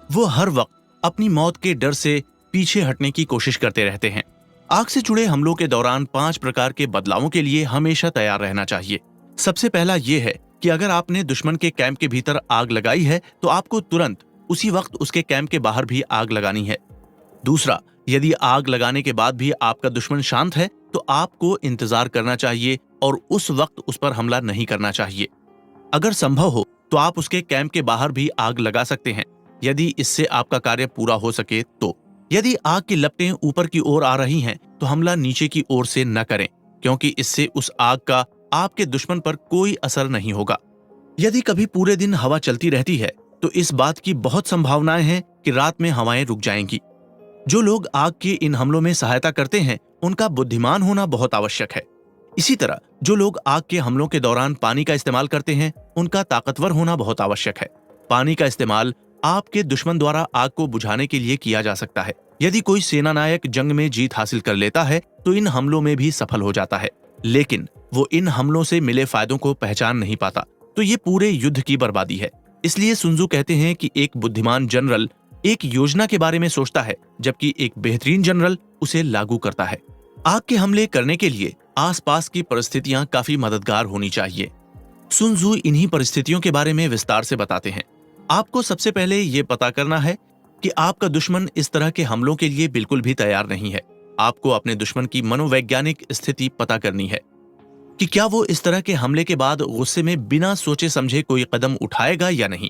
वो हर वक्त अपनी मौत के डर से पीछे हटने की कोशिश करते रहते हैं। आग से जुड़े हमलों के दौरान 5 प्रकार के बदलावों के लिए हमेशा तैयार रहना चाहिए। सबसे पहला ये है कि अगर आपने दुश्मन के कैंप के भीतर आग लगाई है तो आपको तुरंत उसी वक्त उसके कैंप के बाहर भी आग लगानी है। दूसरा, यदि आग लगाने के बाद भी आपका दुश्मन शांत है तो आपको इंतजार करना चाहिए और उस वक्त उस पर हमला नहीं करना चाहिए। अगर संभव हो तो आप उसके कैंप के बाहर भी आग लगा सकते हैं, यदि इससे आपका कार्य पूरा हो सके तो। यदि आग की लपटें ऊपर की ओर आ रही हैं तो हमला नीचे की ओर से न करें, क्योंकि इससे उस आग का आपके दुश्मन पर कोई असर नहीं होगा। यदि कभी पूरे दिन हवा चलती रहती है तो इस बात की बहुत संभावनाएं हैं कि रात में हवाएं रुक जाएंगी। जो लोग आग के इन हमलों में सहायता करते हैं उनका बुद्धिमान होना बहुत आवश्यक है। इसी तरह जो लोग आग के हमलों के दौरान पानी का इस्तेमाल करते हैं उनका ताकतवर होना बहुत आवश्यक है। पानी का इस्तेमाल आपके दुश्मन द्वारा आग को बुझाने के लिए किया जा सकता है। यदि कोई सेनानायक जंग में जीत हासिल कर लेता है तो इन हमलों में भी सफल हो जाता है, लेकिन वो इन हमलों से मिले फायदों को पहचान नहीं पाता तो ये पूरे युद्ध की बर्बादी है। इसलिए सुन त्सू कहते हैं कि एक बुद्धिमान जनरल एक योजना के बारे में सोचता है जबकि एक बेहतरीन जनरल उसे लागू करता है। आग के हमले करने के लिए आसपास की परिस्थितियां काफी मददगार होनी चाहिए। सुन त्सू इन्हीं परिस्थितियों के बारे में विस्तार से बताते हैं। आपको सबसे पहले ये पता करना है कि आपका दुश्मन इस तरह के हमलों के लिए बिल्कुल भी तैयार नहीं है। आपको अपने दुश्मन की मनोवैज्ञानिक स्थिति पता करनी है कि क्या वो इस तरह के हमले के बाद गुस्से में बिना सोचे समझे कोई कदम उठाएगा या नहीं।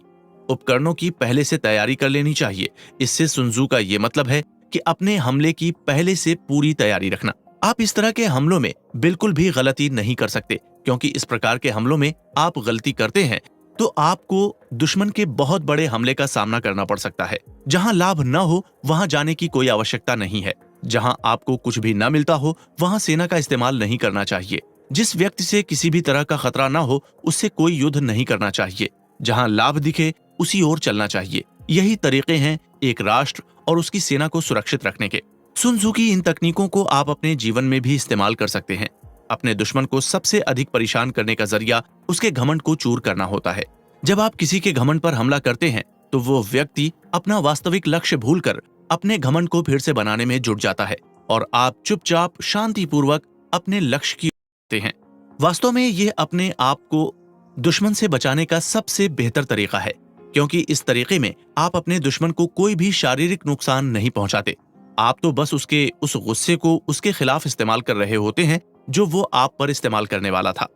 उपकरणों की पहले से तैयारी कर लेनी चाहिए। इससे सुन त्सू का ये मतलब है कि अपने हमले की पहले से पूरी तैयारी रखना। आप इस तरह के हमलों में बिल्कुल भी गलती नहीं कर सकते, क्योंकि इस प्रकार के हमलों में आप गलती करते हैं तो आपको दुश्मन के बहुत बड़े हमले का सामना करना पड़ सकता है। जहां लाभ न हो वहां जाने की कोई आवश्यकता नहीं है। जहां आपको कुछ भी न मिलता हो वहां सेना का इस्तेमाल नहीं करना चाहिए। जिस व्यक्ति से किसी भी तरह का खतरा न हो उससे कोई युद्ध नहीं करना चाहिए। जहां लाभ दिखे उसी ओर चलना चाहिए। यही तरीके हैं एक राष्ट्र और उसकी सेना को सुरक्षित रखने के। सुन त्सू की इन तकनीकों को आप अपने जीवन में भी इस्तेमाल कर सकते हैं। अपने दुश्मन को सबसे अधिक परेशान करने का जरिया उसके घमंड को चूर करना होता है। जब आप किसी के घमंड पर हमला करते हैं तो वो व्यक्ति अपना वास्तविक लक्ष्य भूलकर अपने घमंड को फिर से बनाने में जुट जाता है और आप चुपचाप शांतिपूर्वक अपने लक्ष्य की ओर बढ़ते हैं। वास्तव में ये अपने आप को दुश्मन से बचाने का सबसे बेहतर तरीका है, क्योंकि इस तरीके में आप अपने दुश्मन को कोई भी शारीरिक नुकसान नहीं पहुंचाते। आप तो बस उसके उस गुस्से को उसके खिलाफ इस्तेमाल कर रहे होते हैं जो वो आप पर इस्तेमाल करने वाला था।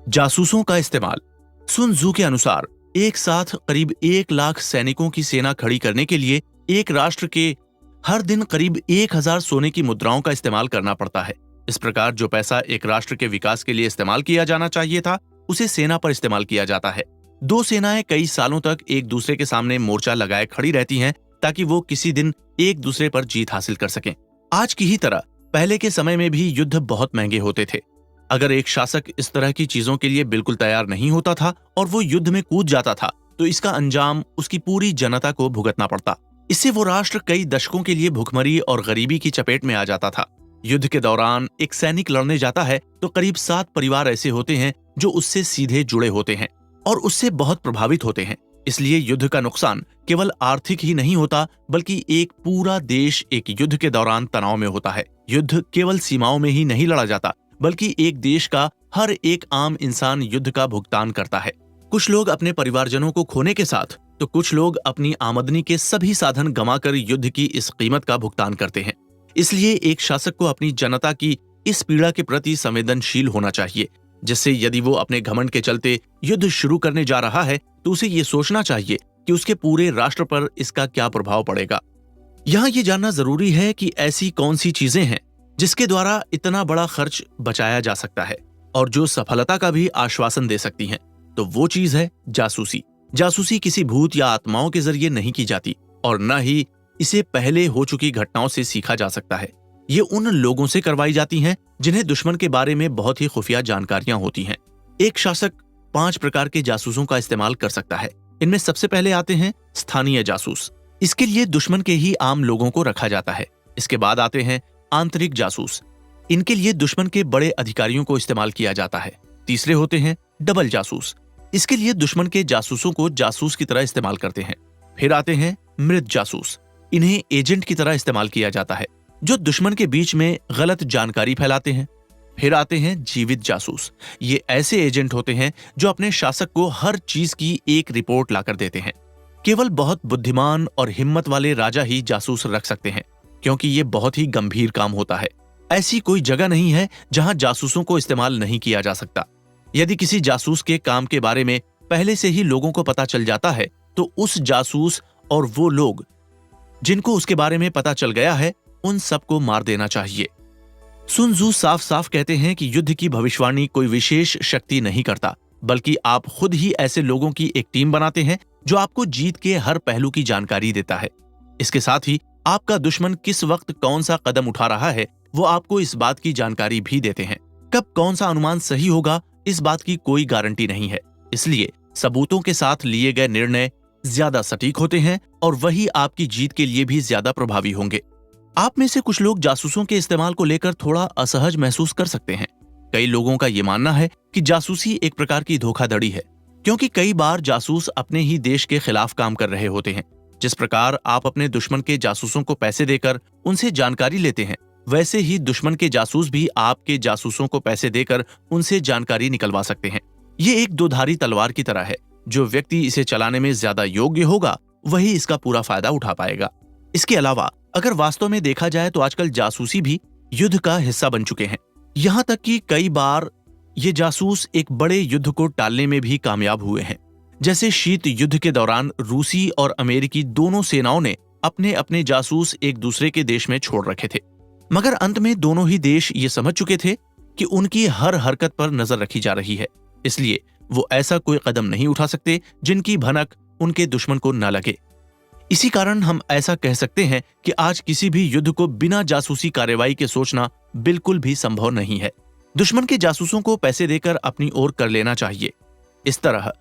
जासूसों का इस्तेमाल। सुन त्सू के अनुसार एक साथ करीब 1 लाख सैनिकों की सेना खड़ी करने के लिए एक राष्ट्र के हर दिन करीब 1000 सोने की मुद्राओं का इस्तेमाल करना पड़ता है। इस प्रकार जो पैसा एक राष्ट्र के विकास के लिए इस्तेमाल किया जाना चाहिए था, उसे सेना पर इस्तेमाल किया जाता है। दो सेनाएं कई सालों तक एक दूसरे के सामने मोर्चा लगाए खड़ी रहती हैं ताकि वो किसी दिन एक दूसरे पर जीत हासिल कर सकें। आज की ही तरह पहले के समय में भी युद्ध बहुत महंगे होते थे। अगर एक शासक इस तरह की चीजों के लिए बिल्कुल तैयार नहीं होता था और वो युद्ध में कूद जाता था, तो इसका अंजाम उसकी पूरी जनता को भुगतना पड़ता। इससे वो राष्ट्र कई दशकों के लिए भुखमरी और गरीबी की चपेट में आ जाता था। युद्ध के दौरान एक सैनिक लड़ने जाता है तो करीब 7 परिवार ऐसे होते हैं जो उससे सीधे जुड़े होते हैं और उससे बहुत प्रभावित होते हैं। इसलिए युद्ध का नुकसान केवल आर्थिक ही नहीं होता, बल्कि एक पूरा देश एक युद्ध के दौरान तनाव में होता है। युद्ध केवल सीमाओं में ही नहीं लड़ा जाता, बल्कि एक देश का हर एक आम इंसान युद्ध का भुगतान करता है। कुछ लोग अपने परिवारजनों को खोने के साथ तो कुछ लोग अपनी आमदनी के सभी साधन गंवाकर युद्ध की इस कीमत का भुगतान करते हैं। इसलिए एक शासक को अपनी जनता की इस पीड़ा के प्रति संवेदनशील होना चाहिए, जिससे यदि वो अपने घमंड के चलते युद्ध शुरू करने जा रहा है तो उसे ये सोचना चाहिए कि उसके पूरे राष्ट्र पर इसका क्या प्रभाव पड़ेगा। यहाँ ये जानना जरूरी है कि ऐसी कौन सी चीजें हैं जिसके द्वारा इतना बड़ा खर्च बचाया जा सकता है और जो सफलता का भी आश्वासन दे सकती हैं। तो वो चीज है जासूसी। जासूसी किसी भूत या आत्माओं के जरिए नहीं की जाती और न ही इसे पहले हो चुकी घटनाओं से सीखा जा सकता है। ये उन लोगों से करवाई जाती हैं जिन्हें दुश्मन के बारे में बहुत ही खुफिया जानकारियां होती हैं। एक शासक 5 प्रकार के जासूसों का इस्तेमाल कर सकता है। इनमें सबसे पहले आते हैं स्थानीय जासूस। इसके लिए दुश्मन के ही आम लोगों को रखा जाता है। इसके बाद आते हैं आंतरिक जासूस। इनके लिए दुश्मन के बड़े अधिकारियों को इस्तेमाल किया जाता है। तीसरे होते हैं डबल जासूस। इसके लिए दुश्मन के जासूसों को जासूस की तरह इस्तेमाल करते हैं। फिर आते हैं मृत जासूस। इन्हें एजेंट की तरह इस्तेमाल किया जाता है जो दुश्मन के बीच में गलत जानकारी फैलाते हैं। फिर आते हैं जीवित जासूस। ये ऐसे एजेंट होते हैं जो अपने शासक को हर चीज की एक रिपोर्ट लाकर देते हैं। केवल बहुत बुद्धिमान और हिम्मत वाले राजा ही जासूस रख सकते हैं, क्योंकि ये बहुत ही गंभीर काम होता है। ऐसी कोई जगह नहीं है जहां जासूसों को इस्तेमाल नहीं किया जा सकता। यदि किसी जासूस के काम के बारे में पहले से ही लोगों को पता चल जाता है तो उस जासूस और वो लोग जिनको उसके बारे में पता चल गया है उन सबको मार देना चाहिए। सुन त्सू साफ साफ कहते हैं कि युद्ध की भविष्यवाणी कोई विशेष शक्ति नहीं करता, बल्कि आप खुद ही ऐसे लोगों की एक टीम बनाते हैं जो आपको जीत के हर पहलू की जानकारी देता है। इसके साथ ही आपका दुश्मन किस वक्त कौन सा कदम उठा रहा है वो आपको इस बात की जानकारी भी देते हैं। कब कौन सा अनुमान सही होगा इस बात की कोई गारंटी नहीं है। इसलिए सबूतों के साथ लिए गए निर्णय ज्यादा सटीक होते हैं और वही आपकी जीत के लिए भी ज्यादा प्रभावी होंगे। आप में से कुछ लोग जासूसों के इस्तेमाल को लेकर थोड़ा असहज महसूस कर सकते हैं। कई लोगों का ये मानना है कि जासूसी एक प्रकार की धोखाधड़ी है, क्योंकि कई बार जासूस अपने ही देश के खिलाफ काम कर रहे होते हैं। जिस प्रकार आप अपने दुश्मन के जासूसों को पैसे देकर उनसे जानकारी लेते हैं, वैसे ही दुश्मन के जासूस भी आपके जासूसों को पैसे देकर उनसे जानकारी निकलवा सकते हैं। ये एक दोधारी तलवार की तरह है। जो व्यक्ति इसे चलाने में ज्यादा योग्य होगा वही इसका पूरा फायदा उठा पाएगा। इसके अलावा अगर वास्तव में देखा जाए तो आजकल जासूसी भी युद्ध का हिस्सा बन चुके हैं। यहाँ तक कि कई बार ये जासूस एक बड़े युद्ध को टालने में भी कामयाब हुए हैं। जैसे शीत युद्ध के दौरान रूसी और अमेरिकी दोनों सेनाओं ने अपने अपने जासूस एक दूसरे के देश में छोड़ रखे थे, मगर अंत में दोनों ही देश ये समझ चुके थे कि उनकी हर हरकत पर नजर रखी जा रही है। इसलिए वो ऐसा कोई कदम नहीं उठा सकते जिनकी भनक उनके दुश्मन को न लगे। इसी कारण हम ऐसा कह सकते हैं कि आज किसी भी युद्ध को बिना जासूसी कार्रवाई के सोचना बिल्कुल भी संभव नहीं है। दुश्मन के जासूसों को पैसे देकर अपनी ओर कर लेना चाहिए। इस तरह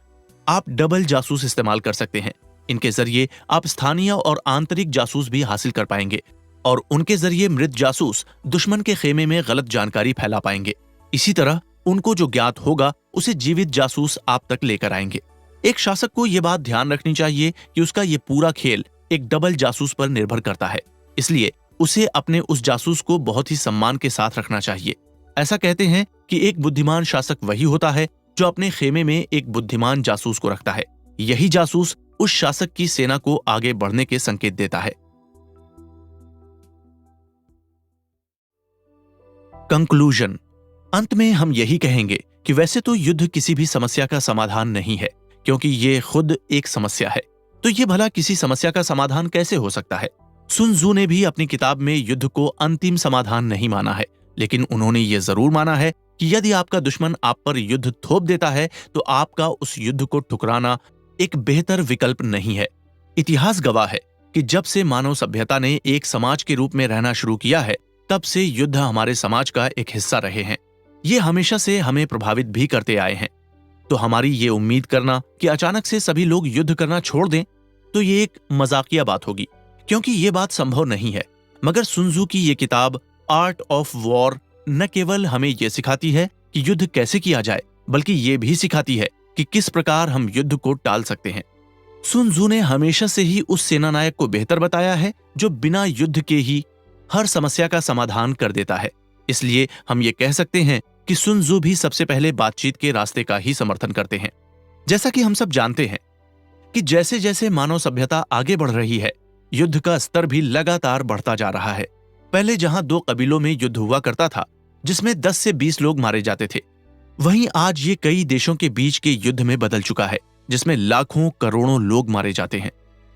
आप डबल जासूस इस्तेमाल कर सकते हैं। इनके जरिए आप स्थानीय और आंतरिक जासूस भी हासिल कर पाएंगे और उनके जरिए मृत जासूस दुश्मन के खेमे में गलत जानकारी फैला पाएंगे। इसी तरह उनको जो ज्ञात होगा उसे जीवित जासूस आप तक लेकर आएंगे। एक शासक को यह बात ध्यान रखनी चाहिए कि उसका ये पूरा खेल एक डबल जासूस पर निर्भर करता है। इसलिए उसे अपने उस जासूस को बहुत ही सम्मान के साथ रखना चाहिए। ऐसा कहते हैं कि एक बुद्धिमान शासक वही होता है जो अपने खेमे में एक बुद्धिमान जासूस को रखता है। यही जासूस उस शासक की सेना को आगे बढ़ने के संकेत देता है। कंक्लूजन। अंत में हम यही कहेंगे कि वैसे तो युद्ध किसी भी समस्या का समाधान नहीं है, क्योंकि ये खुद एक समस्या है। तो ये भला किसी समस्या का समाधान कैसे हो सकता है? सुन त्सू ने भी अपनी किताब में युद्ध को अंतिम समाधान नहीं माना है, लेकिन उन्होंने ये जरूर माना है कि यदि आपका दुश्मन आप पर युद्ध थोप देता है तो आपका उस युद्ध को ठुकराना एक बेहतर विकल्प नहीं है। इतिहास गवाह है कि जब से मानव सभ्यता ने एक समाज के रूप में रहना शुरू किया है, तब से युद्ध हमारे समाज का एक हिस्सा रहे हैं। ये हमेशा से हमें प्रभावित भी करते आए हैं। तो हमारी ये उम्मीद करना कि अचानक से सभी लोग युद्ध करना छोड़ दें, तो ये एक मजाकिया बात होगी, क्योंकि ये बात संभव नहीं है। मगर सुन त्सू की ये किताब आर्ट ऑफ वॉर न केवल हमें यह सिखाती है कि युद्ध कैसे किया जाए, बल्कि ये भी सिखाती है कि किस प्रकार हम युद्ध को टाल सकते हैं। सुन त्सू ने हमेशा से ही उस सेनानायक को बेहतर बताया है जो बिना युद्ध के ही हर समस्या का समाधान कर देता है। इसलिए हम ये कह सकते हैं कि सुन त्सू भी सबसे पहले बातचीत के रास्ते का ही समर्थन करते हैं। जैसा कि हम सब जानते हैं कि जैसे जैसे मानव सभ्यता आगे बढ़ रही है, युद्ध का स्तर भी लगातार बढ़ता जा रहा है। पहले जहां दो कबीलों में युद्ध हुआ करता था जिसमें 10 से 20 लोग मारे जाते थे, वहीं आज ये कई देशों के बीच के युद्ध में बदल चुका है जिसमें लाखों करोड़ों लोग मारे जाते हैं।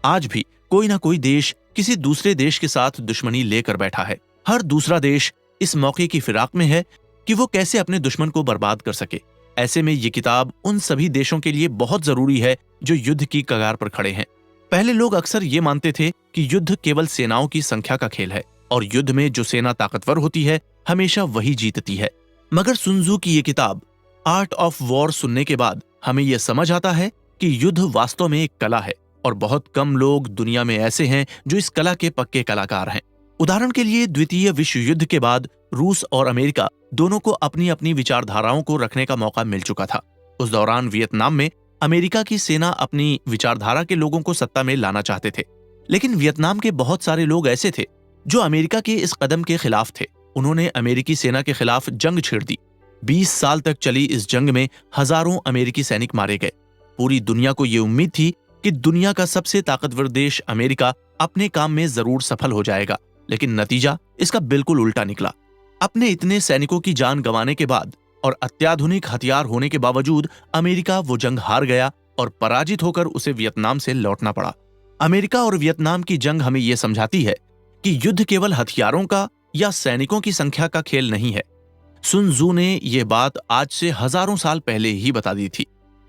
आज भी कोई ना कोई देश किसी दूसरे देश के साथ दुश्मनी लेकर बैठा है। हर दूसरा देश इस मौके की फिराक में है कि वो कैसे अपने दुश्मन को बर्बाद कर सके। ऐसे में ये किताब उन सभी देशों के लिए बहुत जरूरी है जो युद्ध की कगार पर खड़े हैं। पहले लोग अक्सर ये मानते थे कि युद्ध केवल सेनाओं की संख्या का खेल है और युद्ध में जो सेना ताकतवर होती है हमेशा वही जीतती है। मगर सुन त्सू की ये किताब आर्ट ऑफ वॉर सुनने के बाद हमें यह समझ आता है कि युद्ध वास्तव में एक कला है और बहुत कम लोग दुनिया में ऐसे हैं जो इस कला के पक्के कलाकार हैं। उदाहरण के लिए द्वितीय विश्व युद्ध के बाद रूस और अमेरिका दोनों को अपनी अपनी विचारधाराओं को रखने का मौका मिल चुका था। उस दौरान वियतनाम में अमेरिका की सेना अपनी विचारधारा के लोगों को सत्ता में लाना चाहते थे, लेकिन वियतनाम के बहुत सारे लोग ऐसे थे जो अमेरिका के इस कदम के खिलाफ थे। उन्होंने अमेरिकी सेना के खिलाफ जंग छेड़ दी। 20 साल तक चली इस जंग में हजारों अमेरिकी सैनिक मारे गए। पूरी दुनिया को यह उम्मीद थी कि दुनिया का सबसे ताकतवर देश अमेरिका अपने काम में जरूर सफल हो जाएगा, लेकिन नतीजा इसका बिल्कुल उल्टा निकला। अपने इतने सैनिकों की जान गंवाने के बाद और अत्याधुनिक हथियार होने के बावजूद अमेरिका वो जंग हार गया और पराजित होकर उसे वियतनाम से लौटना पड़ा। अमेरिका और वियतनाम की जंग हमें यह समझाती है कि युद्ध केवल हथियारों का या सैनिकों की संख्या का खेल नहीं है। सुन त्सू ने यह बात आज से हजारों साल पहले ही बता दी थी।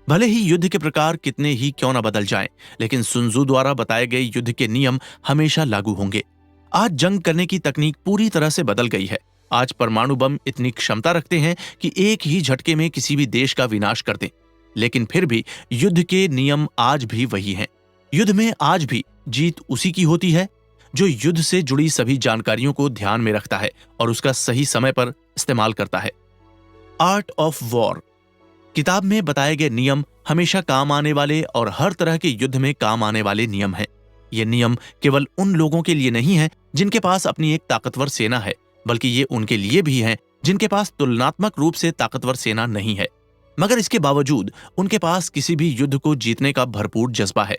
भले ही युद्ध के प्रकार कितने ही क्यों न बदल जाएं, लेकिन सुन त्सू द्वारा बताए गए युद्ध के नियम हमेशा लागू होंगे। आज जंग करने की तकनीक पूरी तरह से बदल गई है। आज परमाणु बम इतनी क्षमता रखते हैं कि एक ही झटके में किसी भी देश का विनाश कर दें, लेकिन फिर भी युद्ध के नियम आज भी वही हैं। युद्ध में आज भी जीत उसी की होती है जो युद्ध से जुड़ी सभी जानकारियों को ध्यान में रखता है और उसका सही समय पर इस्तेमाल करता है। आर्ट ऑफ वॉर किताब में बताए गए नियम हमेशा काम आने वाले और हर तरह के युद्ध में काम आने वाले नियम हैं। ये नियम केवल उन लोगों के लिए नहीं है जिनके पास अपनी एक ताकतवर सेना है, बल्कि ये उनके लिए भी हैं जिनके पास तुलनात्मक रूप से ताकतवर सेना नहीं है, मगर इसके बावजूद उनके पास किसी भी युद्ध को जीतने का भरपूर जज्बा है।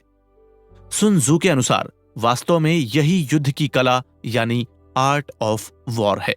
सुन त्सू के अनुसार वास्तव में यही युद्ध की कला यानी आर्ट ऑफ वॉर है।